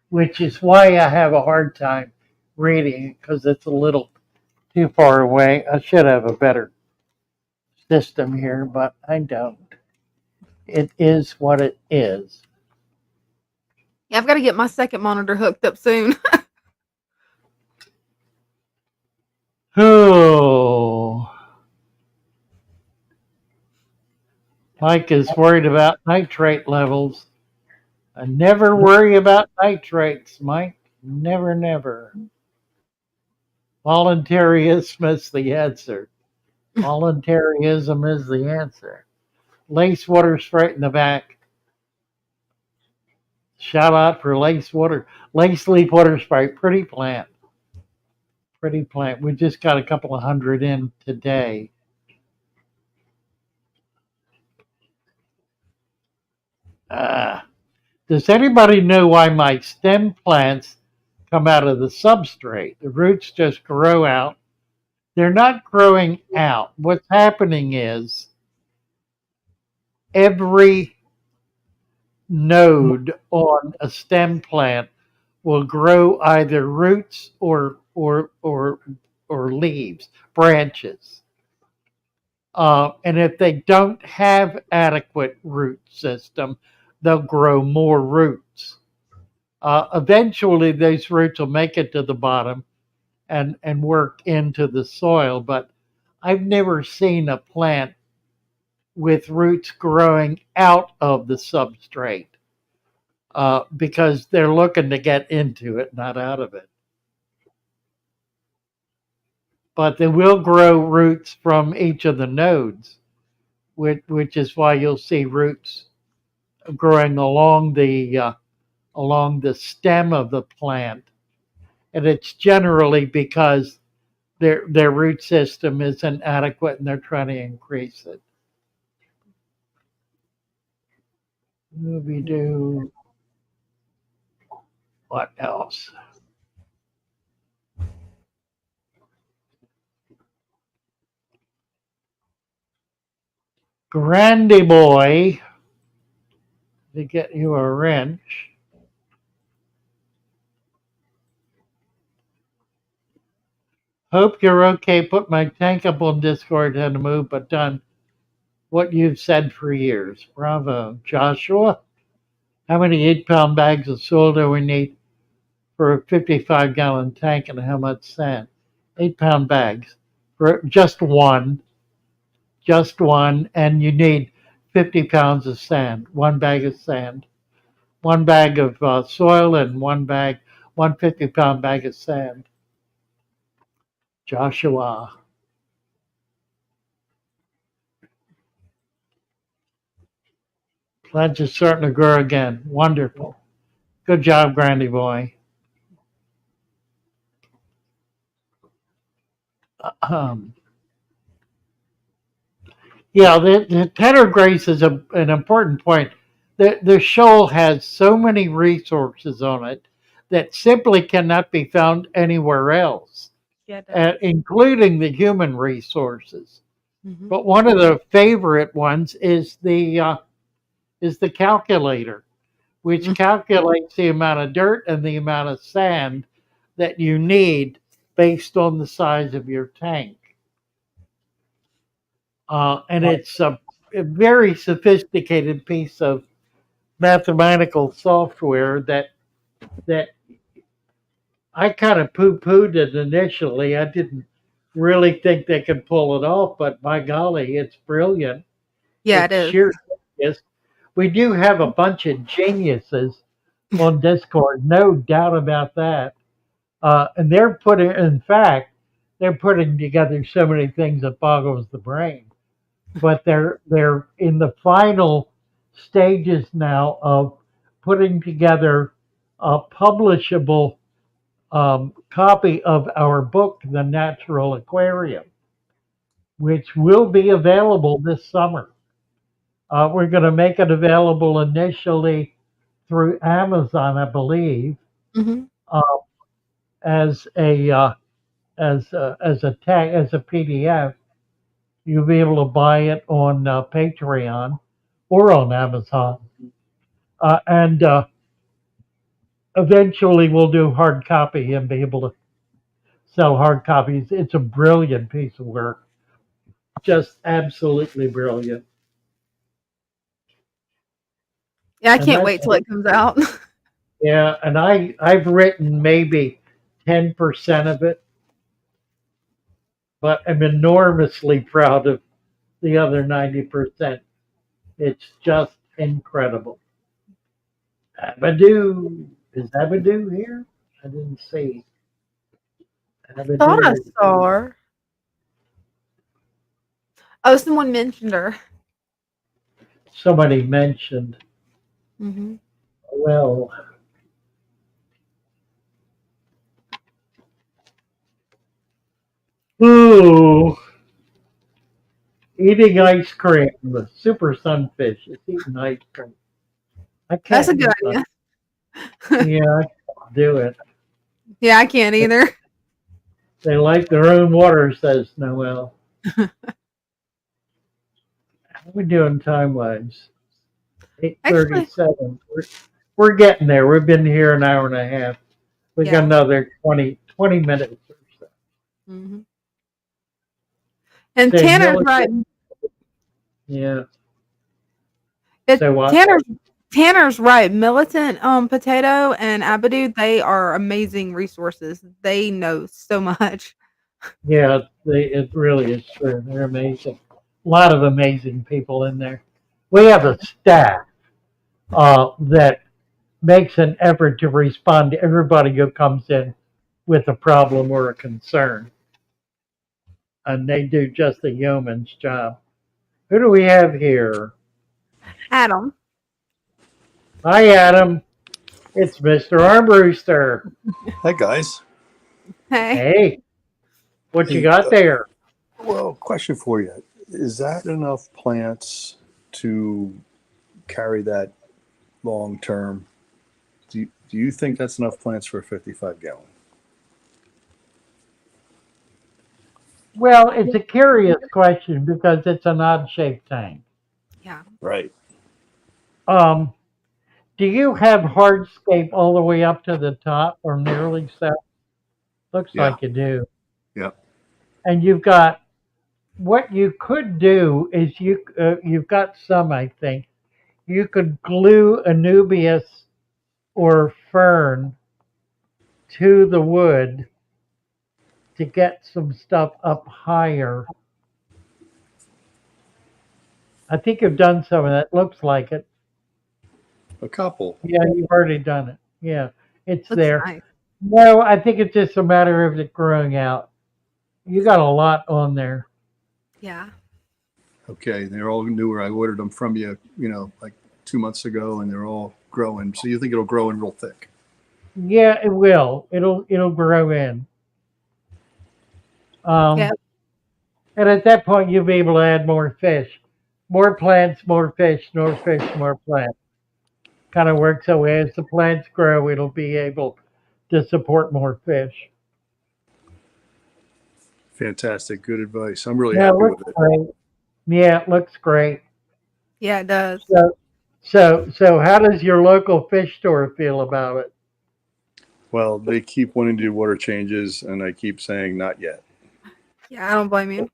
which is why I have a hard time reading it because it's a little too far away. I should have a better system here, but I don't. It is what it is. Yeah, I've got to get my second monitor hooked up soon. Oh, Mike is worried about nitrate levels. I never worry about nitrates, Mike. Never, never. Voluntarism is the answer. Voluntarism is the answer. Lace water straight in the back. Shout out for lace leaf water spray. Pretty plant. Pretty plant. We just got a couple of hundred in today. Does anybody know why my stem plants come out of the substrate? The roots just grow out they're not growing out. What's happening is every node on a stem plant will grow either roots or leaves, branches. And if they don't have adequate root system, they'll grow more roots. Eventually, those roots will make it to the bottom and work into the soil. But I've never seen a plant with roots growing out of the substrate because they're looking to get into it, not out of it. But they will grow roots from each of the nodes, which is why you'll see roots growing along the stem of the plant, and it's generally because their root system isn't adequate and they're trying to increase it. We do what else? Grandy boy, to get you a wrench. Hope you're okay. Put my tank up on Discord, had to move, but done what you've said for years. Bravo. Joshua, how many 8-pound bags of soil do we need for a 55-gallon tank and how much sand? 8-pound bags. For just one, and you need 50 pounds of sand, one bag of sand, one bag of soil, and one 50-pound bag of sand. Joshua. Plants are starting to grow again. Wonderful. Good job, Grandy boy. Um, yeah, the tender grace is an important point. The shoal has so many resources on it that simply cannot be found anywhere else, Yeah. including the human resources. Mm-hmm. But one of the favorite ones is the calculator, which calculates the amount of dirt and the amount of sand that you need based on the size of your tank. And it's a very sophisticated piece of mathematical software that I kind of poo-pooed it initially. I didn't really think they could pull it off, but by golly, it's brilliant. Yeah, It's it is. sheer genius. We do have a bunch of geniuses on Discord, no doubt about that. And in fact, they're putting together so many things that boggles the brain. But they're in the final stages now of putting together a publishable copy of our book, The Natural Aquarium, which will be available this summer. We're going to make it available initially through Amazon, I believe, Mm-hmm. uh, as a PDF. You'll be able to buy it on Patreon or on Amazon, and eventually we'll do hard copy and be able to sell hard copies. It's a brilliant piece of work, just absolutely brilliant. Yeah, I And can't wait till it comes out. yeah, and I've written maybe 10% of it, but I'm enormously proud of the other 90%. It's just incredible. Abadoo. Is Abadoo here? I didn't see. Thought I Abadoo. saw her. Oh, someone mentioned her. Somebody mentioned. Mm-hmm. Well, ooh, eating ice cream. The super sunfish is eating ice cream. I That's a can't. good idea. Yeah, I can't do it. Yeah, I can't either. They like their own water, says Noel. How are we doing time-wise? Actually, 8:37. We're getting there. We've been here an hour and a half. We got yeah. another 20 minutes or so. hmm And Say Tanner's right. militant. Yeah. It, So what? Tanner's right. Militant Potato and Abidu, they are amazing resources. They know so much. Yeah, it really is true. They're amazing. A lot of amazing people in there. We have a staff that makes an effort to respond to everybody who comes in with a problem or a concern. And they do just a yeoman's job. Who do we have here? Adam. Hi, Adam. It's Mr. Armbruster. Hi guys. Hey. Hey, what you Hey, got there? well, question for you. Is that enough plants to carry that long term? Do you think that's enough plants for a 55 gallon? Well, it's a curious question because it's an odd-shaped tank. Yeah. Right. Do you have hardscape all the way up to the top or nearly so? Looks Yeah. like you do. Yeah. And you've got what you could do is you've got some, I think. You could glue Anubias or fern to the wood to get some stuff up higher. I think you've done some of that. Looks like it. A couple. Yeah, you've already done it. Yeah, it's Looks there. nice. No, I think it's just a matter of it growing out. You got a lot on there. Yeah. Okay. They're all newer. I ordered them from you, like 2 months ago, and they're all growing. So you think it'll grow in real thick? Yeah, it will. It'll grow in. Yeah. And at that point, you'll be able to add more fish, more plants, more fish, more fish, more plants. Kind of works that way. As the plants grow, it'll be able to support more fish. Fantastic. Good advice. I'm really Yeah, it happy looks with it. great. Yeah, it looks great. Yeah, it does. So how does your local fish store feel about it? Well, they keep wanting to do water changes, and I keep saying not yet. Yeah, I don't blame you.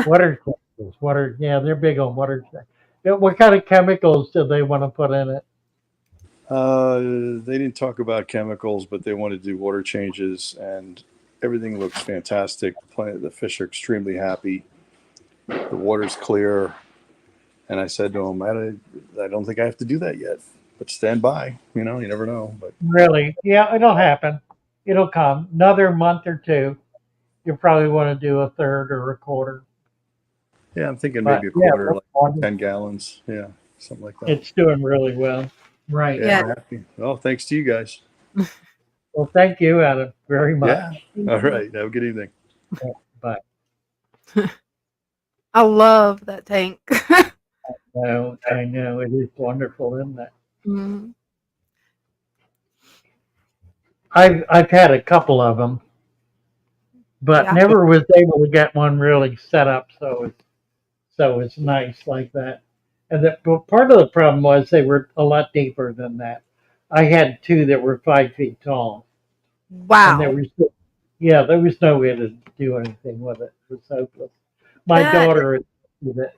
Water changes. Yeah, they're big on water changes. What kind of chemicals do they want to put in it? They didn't talk about chemicals, but they want to do water changes, and everything looks fantastic. The fish are extremely happy. The water's clear, and I said to them, I don't think I have to do that yet, but stand by. You never know. But Really? Yeah, it'll happen. It'll come. Another month or two, you'll probably want to do a third or a quarter. yeah, I'm thinking But maybe a yeah, quarter, that's like wonderful. 10 gallons. Yeah, something like that. It's doing really well. Right. Yeah, Yeah. I'm happy. Well, thanks to you guys. Well, thank you, Adam, very much. Yeah. All right. Have a good evening. Bye. I love that tank. No, I know it is wonderful, isn't it? Mhm. I've had a couple of them, but Yeah. never was able to get one really set up so it's nice like that. And but part of the problem was they were a lot deeper than that. I had two that were 5 feet tall, and there Wow. was no way to do anything with it. It was hopeless. My That daughter did it.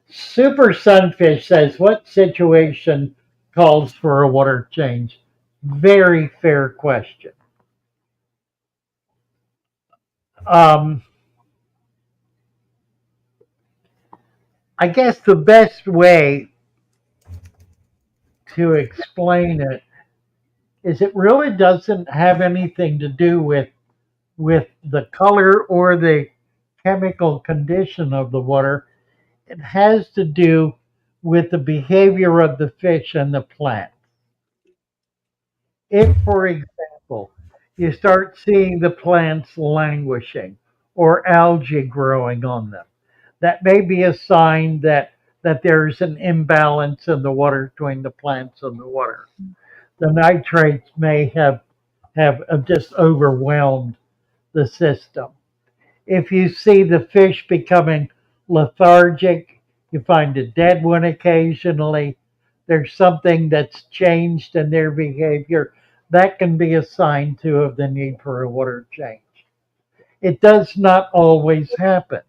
Super Sunfish says, "What situation calls for a water change?" Very fair question. Um, I guess the best way to explain it is it really doesn't have anything to do with the color or the chemical condition of the water. It has to do with the behavior of the fish and the plant. If, for example, you start seeing the plants languishing or algae growing on them, that may be a sign that there's an imbalance in the water between the plants and the water. The nitrates may have have just overwhelmed the system. If you see the fish becoming lethargic, you find a dead one occasionally, there's something that's changed in their behavior, that can be a sign too of the need for a water change. It does not always happen,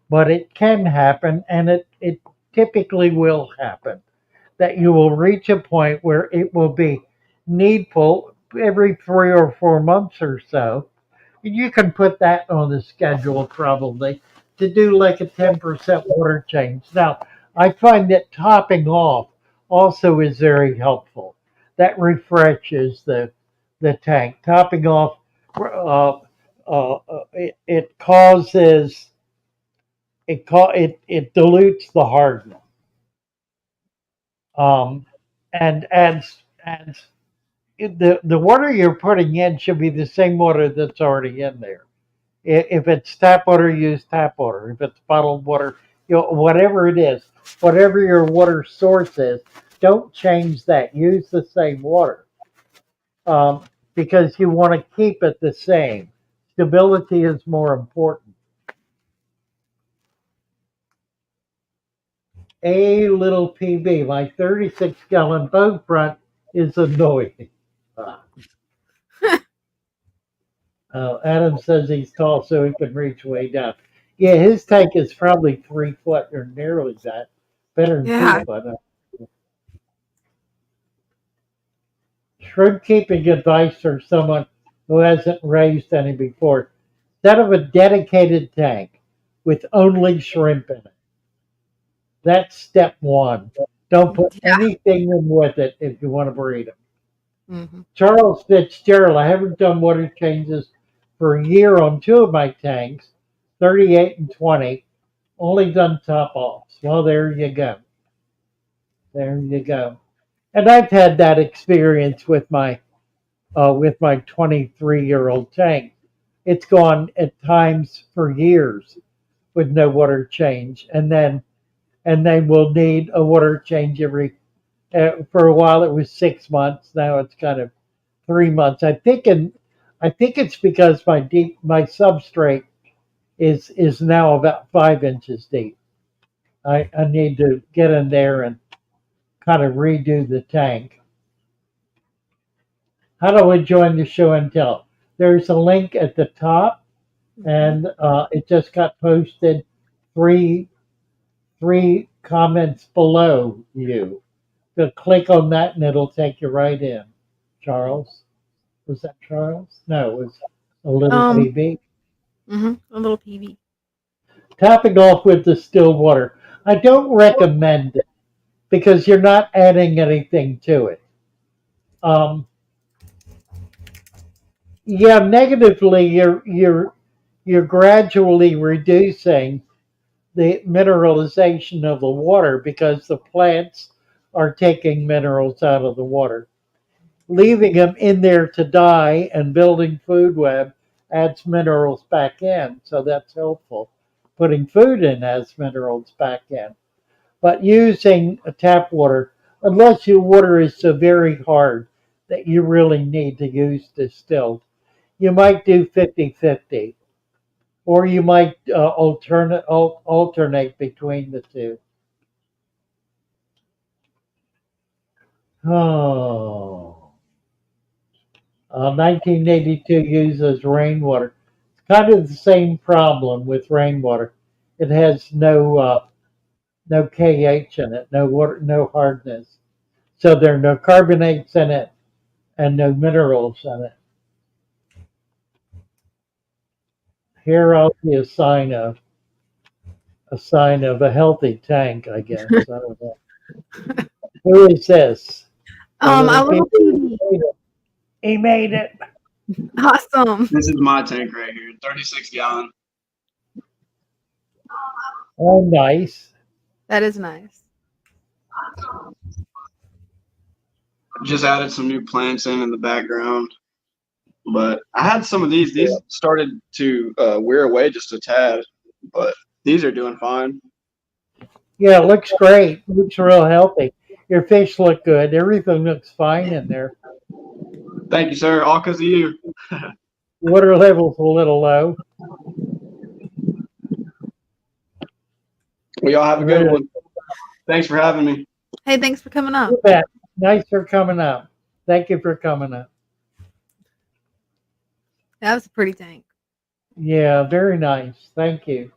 but it can happen, and it typically will happen. That you will reach a point where it will be needful every 3 or 4 months or so. You can put that on the schedule probably to do like a 10% water change. Now, I find that topping off also is very helpful. That refreshes the tank. Topping off, it causes it dilutes the hardness, um, and adds the water you're putting in should be the same water that's already in there. If it's tap water, use tap water. If it's bottled water, whatever it is, whatever your water source is, don't change that. Use the same water, um, because you want to keep it the same. Stability is more important. A little PB, my 36-gallon boat front is annoying. Adam says he's tall so he can reach way down. Yeah, his tank is probably 3 foot or nearly that. Better than Yeah. 2 foot. Shrimp keeping advice for someone who hasn't raised any before. Instead of a dedicated tank with only shrimp in it. That's step one. Don't put anything in with it if you want to breed them. Mm-hmm. Charles Fitzgerald, I haven't done water changes for a year on 2 of my tanks, 38 and 20. Only done top offs. Well, there you go. There you go. And I've had that experience with my 23-year-old tank. It's gone at times for years with no water change, and then we'll need a water change every. For a while, it was 6 months. Now it's kind of 3 months. I think it's because my substrate is now about 5 inches deep. I need to get in there and kind of redo the tank. How do I join the show and tell? There's a link at the top, and it just got posted three three comments below you. So click on that, and it'll take you right in. Charles, was that Charles? No, it was a little PB. A little PB. Topping off with distilled water. I don't recommend it because you're not adding anything to it. Yeah, negatively, you're gradually reducing the mineralization of the water because the plants are taking minerals out of the water. Leaving them in there to die and building food web adds minerals back in, so that's helpful. Putting food in adds minerals back in. But using tap water, unless your water is so very hard that you really need to use distilled, you might do 50-50, or you might alternate between the two. Oh, 1982 uses rainwater. It's kind of the same problem with rainwater. It has no KH in it, no water, no hardness. So there are no carbonates in it and no minerals in it. Here I'll see a sign of a healthy tank, I guess. I don't know. Who is this? A little PB. He made it. Awesome. This is my tank right here, 36 gallon. Oh, nice. That is nice. Just added some new plants in the background. But I had some of these. These started to wear away just a tad, but these are doing fine. Yeah, it looks great. Looks real healthy. Your fish look good. Everything looks fine in there. Thank you, sir. All because of you. Water level's a little low. Well, y'all have a good Really. one. Thanks for having me. Hey, thanks for coming up. You bet. Nice for coming up. Thank you for coming up. That was a pretty tank. Yeah, very nice. Thank you.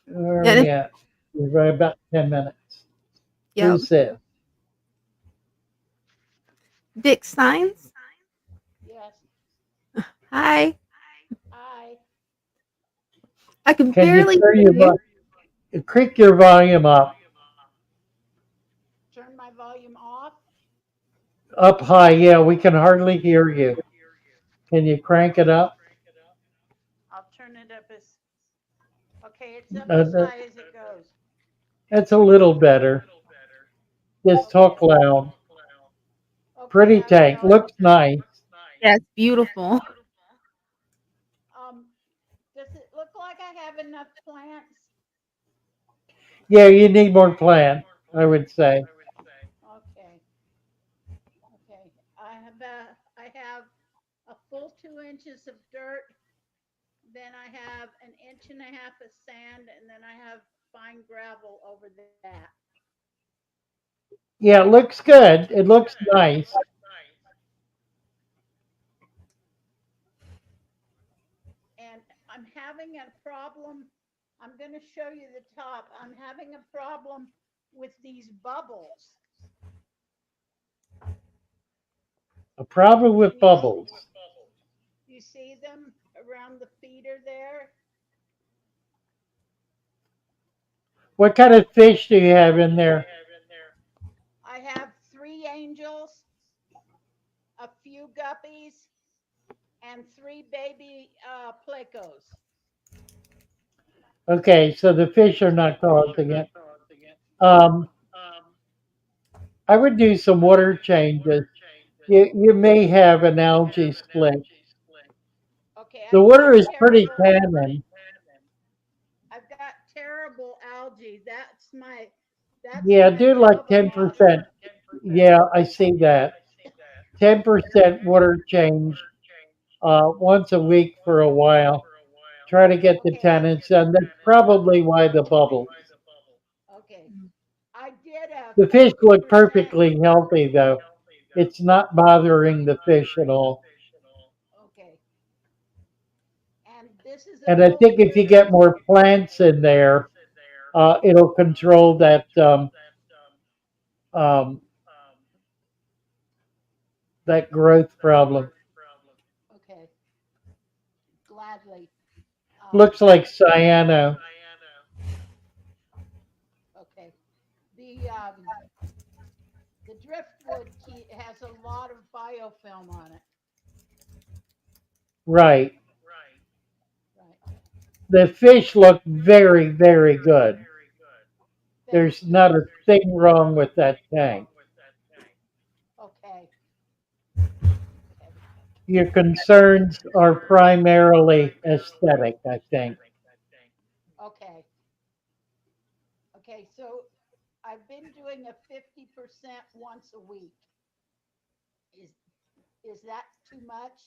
Where are Yeah, we at? We're right about 10 minutes. yep. Who's this? Dick Signs. Yes. Hi. Hi. I can Can you barely turn hear you. crank your volume up? Turn my volume off. Up high. Yeah, we can hardly hear you. Can you crank it up? I'll turn it up as. Okay, it's up Uh, as high as it goes. That's a little better. Just talk loud. Okay, Pretty I tank. will. Looks nice. Yeah, it's beautiful. Does it look like I have enough plants? Yeah, you need more plant, I would say. Okay. Okay. I have a full 2 inches of dirt. Then I have an inch and a half of sand, and then I have fine gravel over that. Yeah, it looks good. It looks nice. And I'm having a problem. I'm going to show you the top. I'm having a problem with these bubbles. A problem with Can bubbles. you see them around the feeder there? What kind of fish do you have in there? I have 3 angels, a few guppies, and 3 baby plecos. Okay, so the fish are not causing it. Um, I would do some water changes. You may have an algae split. Okay, The water is pretty tannin. I've got terrible algae. That's Yeah, my do like problem also. 10%. Yeah, I see that. 10% water change once a week for a while. Try to get the tannins, and that's probably why the bubbles. Okay. I did a The fish look 50%. perfectly healthy, though. It's not bothering the fish at all. Okay. And this is a And I full think if you get more plants in there, it'll control um, that growth problem. Okay. Gladly. Looks like cyano. Okay. The the driftwood has a lot of biofilm on it. Right. Right. The fish look very, very good. Thank There's you. not a thing wrong with that tank. Okay. Okay. Your concerns are primarily aesthetic, I think. Okay. Okay. So I've been doing a 50% once a week. Is is that too much?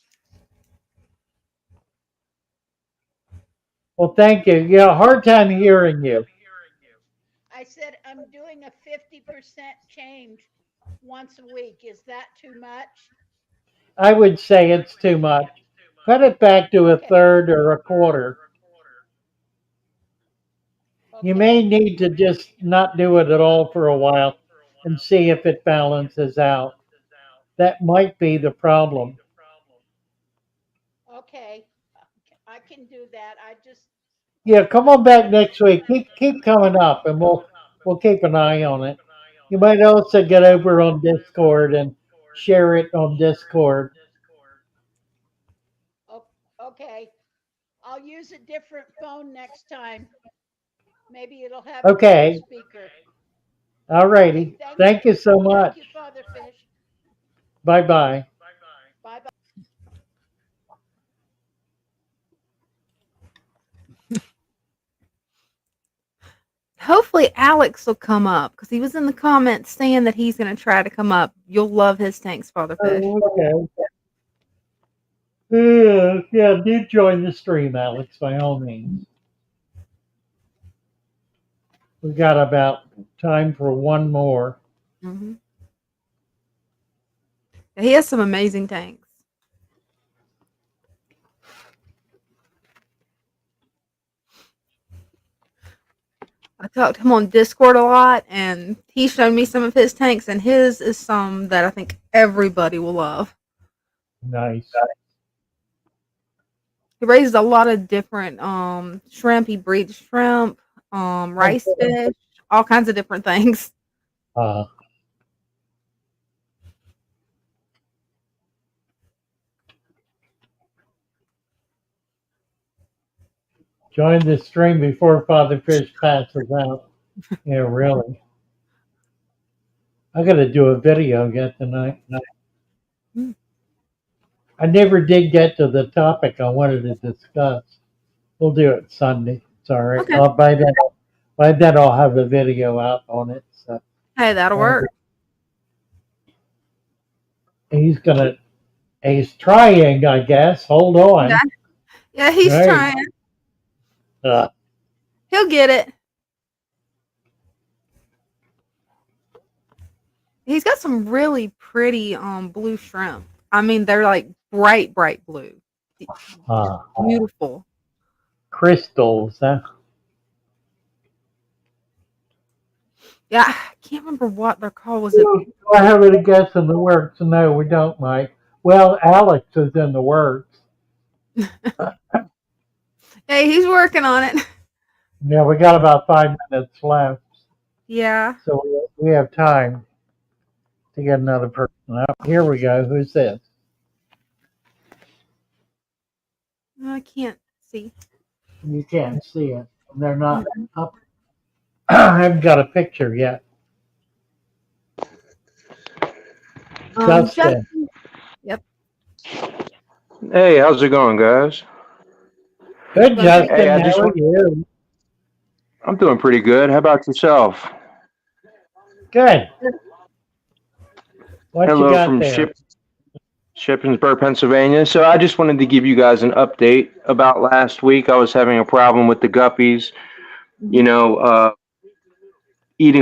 Well, thank you. Yeah, hard time hearing you. I said I'm doing a 50% change once a week. Is that too much? I would say it's too much. Cut it back to a third or a quarter. You may need to just not do it at all for a while and see if it balances out. That might be the problem. Okay. I can do that. I just Yeah, come on back next week. Keep coming up, and we'll keep an eye on it. You might also get over on Discord and share it on Discord. oh, okay. I'll use a different phone next time. Maybe it'll have a better Okay. speaker. All Okay, righty. Thank you so thank much. you, Father Fish. Bye bye. Bye bye. hopefully Alex will come up because he was in the comments saying that he's going to try to come up. You'll love his tanks, Fatherfish. Oh, okay. Yeah, do join the stream, Alex, by all means. We've got about time for one more. Mm-hmm. He has some amazing tanks. I talked to him on Discord a lot, and he showed me some of his tanks, and his is some that I think everybody will love. Nice. He raises a lot of different shrimp. He breeds shrimp, rice fish, all kinds of different things. Join the stream before Father Fish passes out. Yeah, really. I got to do a video yet tonight. I never did get to the topic I wanted to discuss. We'll do it Sunday. It's all right. Okay. By then I'll have a video out on it. So Hey, that'll work. he's trying, I guess. Hold on. Yeah, he's Right. trying. He'll get it. He's got some really pretty blue shrimp. I mean, they're like bright blue. Beautiful. Crystals, huh? Yeah, I can't remember what they're called. Was it? Do I have any guess in the works? No, we don't, Mike. Well, Alex is in the works. Hey, he's working on it. Yeah, we got about 5 minutes left. Yeah. So we have time to get another person up. Here we go. Who's this? I can't see. You can't see it. They're not up. I haven't got a picture yet. Justin. Yep. Hey, how's it going, guys? Good, Justin. Hey, How are you? I'm doing pretty good. How about yourself? Good. What Hello you got from there? Shippensburg, Pennsylvania. So I just wanted to give you guys an update about last week. I was having a problem with the guppies, eating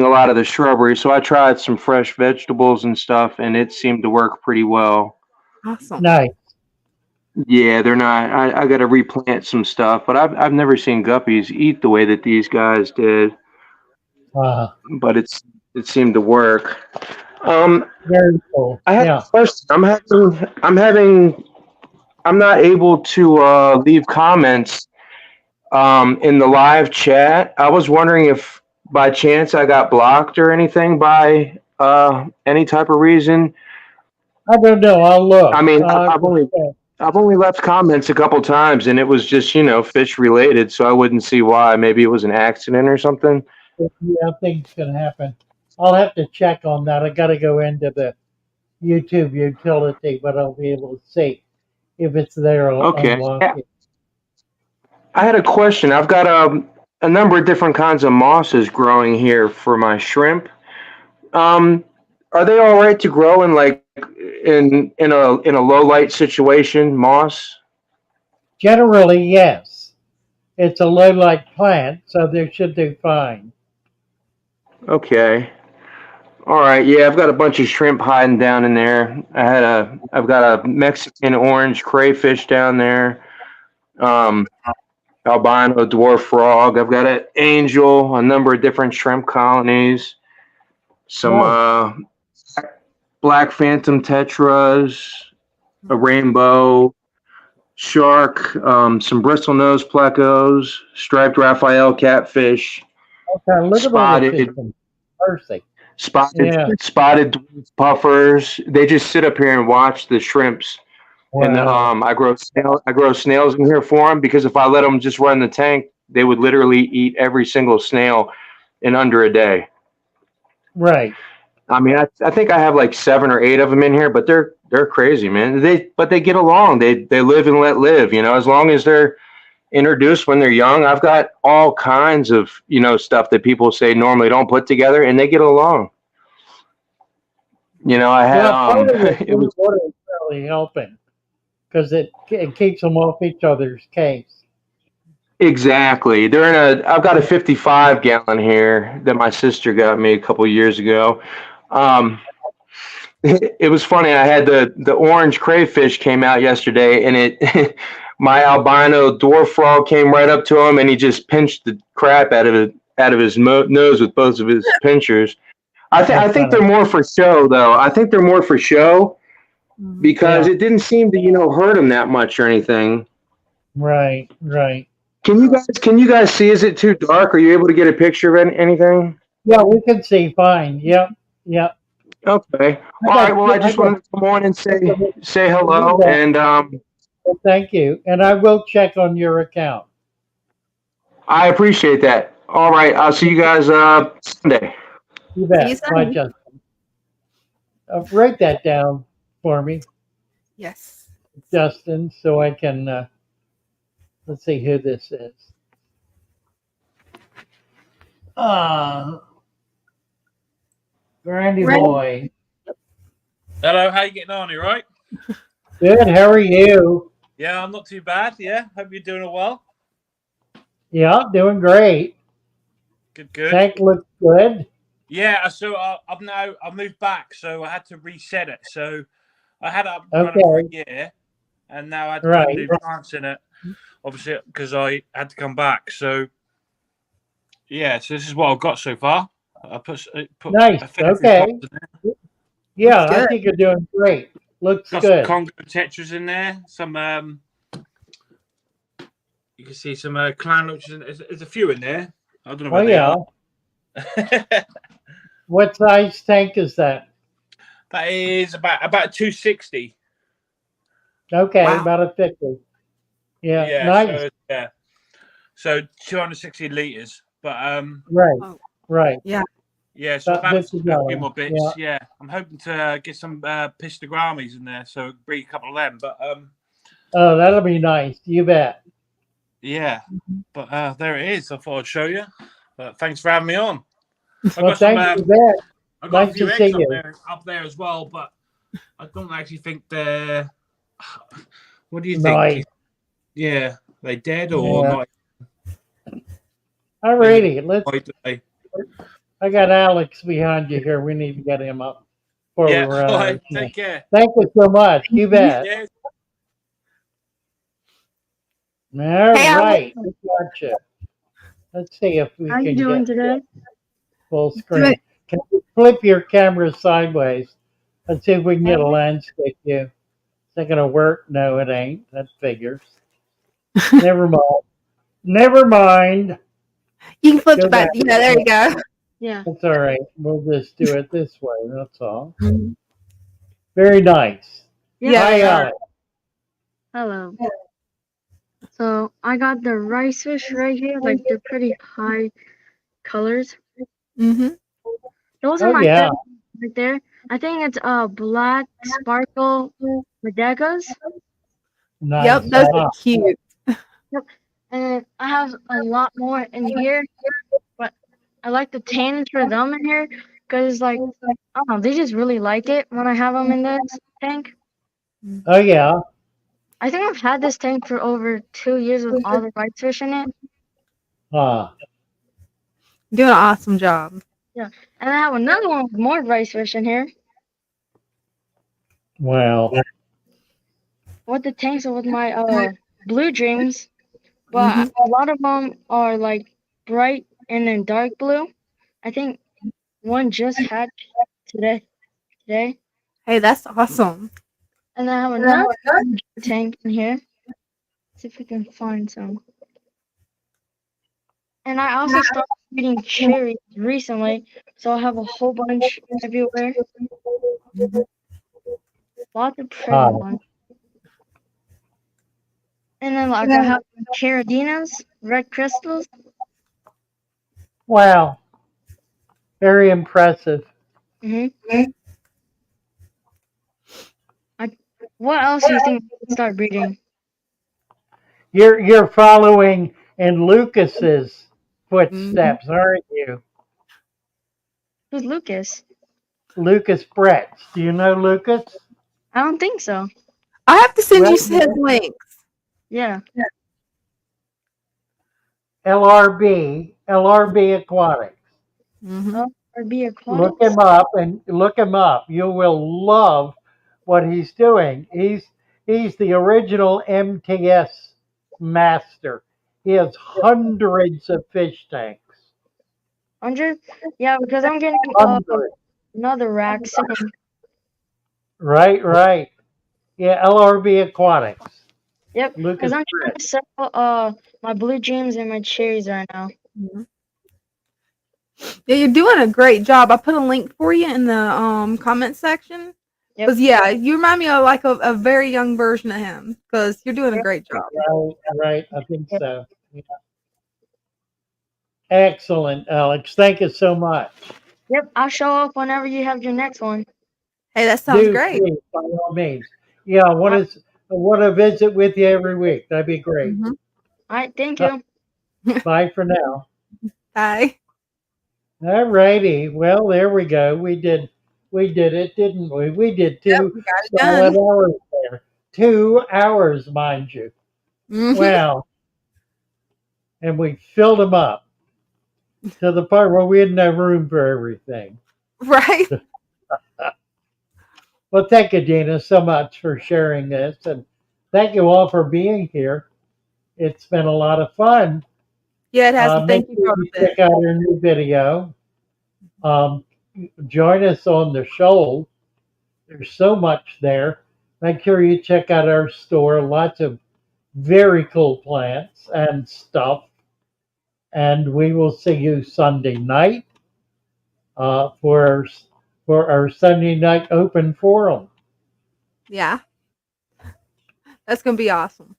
a lot of the shrubbery. So I tried some fresh vegetables and stuff, and it seemed to work pretty well. Awesome. Nice. Yeah, they're not. I got to replant some stuff, but I've never seen guppies eat the way that these guys did. But it seemed to work. Very cool. I had a question. I'm not able to leave comments in the live chat. I was wondering if by chance I got blocked or anything by any type of reason. I don't know. I'll look. I mean, I've only left comments a couple times, and it was just fish related, so I wouldn't see why. Maybe it was an accident or something. Yeah, things can happen. I'll have to check on that. I got to go into the YouTube utility, but I'll be able to see if it's there. I'll unlock it. I had a question. I've got a number of different kinds of mosses growing here for my shrimp. Are they all right to grow in in a low light situation, moss? Generally, yes. It's a low light plant, so they should do fine. Okay. All right. Yeah, I've got a bunch of shrimp hiding down in there. I've got a Mexican orange crayfish down there. Albino dwarf frog. I've got an angel, a number of different shrimp colonies, some black phantom tetras, a rainbow shark, some bristlenose plecos, striped Raphael catfish, Okay, look spotted at all Mercy. spotted dwarf puffers. They just sit up here and watch the shrimps. And I grow snails in here for them, because if I let them just run the tank, they would literally eat every single snail in under a day. Right. I mean, I think I have like 7 or 8 of them in here, but they're crazy, man. They get along. They live and let live. As long as they're introduced when they're young. I've got all kinds of, stuff that people say normally don't put together, and they get along. I had, Well, part of the it was water is really helping because it keeps them off each other's case. exactly. I've got a 55 gallon here that my sister got me a couple years ago. It was funny. I had the orange crayfish came out yesterday, and it my albino dwarf frog came right up to him, and he just pinched the crap out of his nose with both of his pinchers. I think they're more for show, though. I think they're more for show because it didn't seem to hurt him that much or anything. Right, right. Can you guys see? Is it too dark? Are you able to get a picture of anything? Yeah, we can see fine. Yep, yep. Okay. All right. Well, I just wanted to come on and say hello, and well, thank you. And I will check on your account. I appreciate that. All right. I'll see you guys Sunday. You bet. Bye, Justin. Write that down for me. Yes. Justin, so I can, let's see who this is. Randy Boy. Hello, how you getting on? You right? Good. How are you? Yeah, I'm not too bad. Yeah, hope you're doing well. Yeah, doing great. Good, good. Tank looks good. Yeah, so I've moved back, so I had to reset it. So I had it up running for a year, and now I had to put new plants in it, obviously because I had to come back. So yeah, so this is what I've got so far. I put nice. Okay. Yeah, I think you're doing great. Looks got good. some Congo tetras in there. Some you can see some clown roaches. There's a few in there. I don't know where they are. What size tank is that? That is about 260. Okay, about a 50. Yeah, nice. So 260 liters, but right. Yeah, so about a few 50 more bits. Yeah. I'm hoping to get some pistogramis in there, so breed a couple of them. But oh, that'll be nice. You bet. Yeah, but there it is. I thought I'd show you. But thanks for having me on. Well, thanks for that. I got Nice a few to eggs see you. up there as well, but I don't actually think they're. What do you Nice. think? Yeah, they dead or not? Alrighty, I got Alex behind you here. We need to get him up before we run all out right, of time. take care. Thank you so much. You bet. Yes. All right, we got you. Let's see if we How can you doing get today? full screen. Can you flip your camera sideways? Let's see if we can get a landscape view. Is that going to work? No, it ain't. That figures. Never mind. Never mind. You can flip it back. Yeah, there you go. Yeah. That's all right. We'll just do it this way. That's all. Very nice. Yeah. Hi, Alex. Hello. So I got the rice fish right here, like they're pretty high colors. Mm-hmm. Those are my favorites right there. I think it's black sparkle bodegas. Nice. Yep, those are cute. Yep. And I have a lot more in here, but I like the tans for them in here because, like, I don't know, they just really like it when I have them in this tank. Oh, yeah. I think I've had this tank for over 2 years with all the rice fish in it. Doing an awesome job. Yeah, and I have another one with more rice fish in here. Wow. With the tanks and with my blue dreams, but a lot of them are like bright and then dark blue. I think one just hatched today. Hey, that's awesome. And I have another tank in here. See if we can find some. And I also started eating cherries recently, so I have a whole bunch everywhere. Lots of pretty ones. And then like I have caradinas, red crystals. Wow. Very impressive. What else do you think we can start breeding? You're following in Lucas's footsteps, aren't you? Who's Lucas? Lucas Bretts. Do you know Lucas? I don't think so. I have to send you Well, his links. Yeah. LRB Aquatics. Oh, or be Look aquatics. him up and look him up. You will love what he's doing. He's the original MTS master. He has hundreds of fish tanks. 100? Yeah, because I'm getting Hundreds. another rack soon. Right. Yeah, LRB Aquatics. Yep, because Lucas I'm trying Brett. to sell my blue dreams and my cherries right now. Yeah, you're doing a great job. I put a link for you in the comment section. Yep. Because yeah, you remind me of like a very young version of him. Because you're doing a great job. Right. I think so. Yeah. Excellent, Alex. Thank you so much. Yep, I'll show up whenever you have your next one. Hey, that sounds Do great. please, by all means. Yeah, I want to visit with you every week. That'd be great. All right, thank you. Bye for now. Bye. All righty. Well, there we go. We did it, didn't we? We did Yep, 2 we got it solid done. hours there. 2 hours, mind you. Wow. And we filled them up to the part where we didn't have room for everything. Right. Well, thank you, Dina, so much for sharing this. And thank you all for being here. It's been a lot of fun. Yeah, it has. Make Thank you sure for you it. check out our new video. Join us on the show. There's so much there. Make sure you check out our store. Lots of very cool plants and stuff. And we will see you Sunday night for our Sunday night open forum. Yeah. That's gonna be awesome.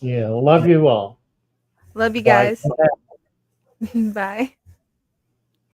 Yeah, love you all. Love you Bye guys. for now. Bye.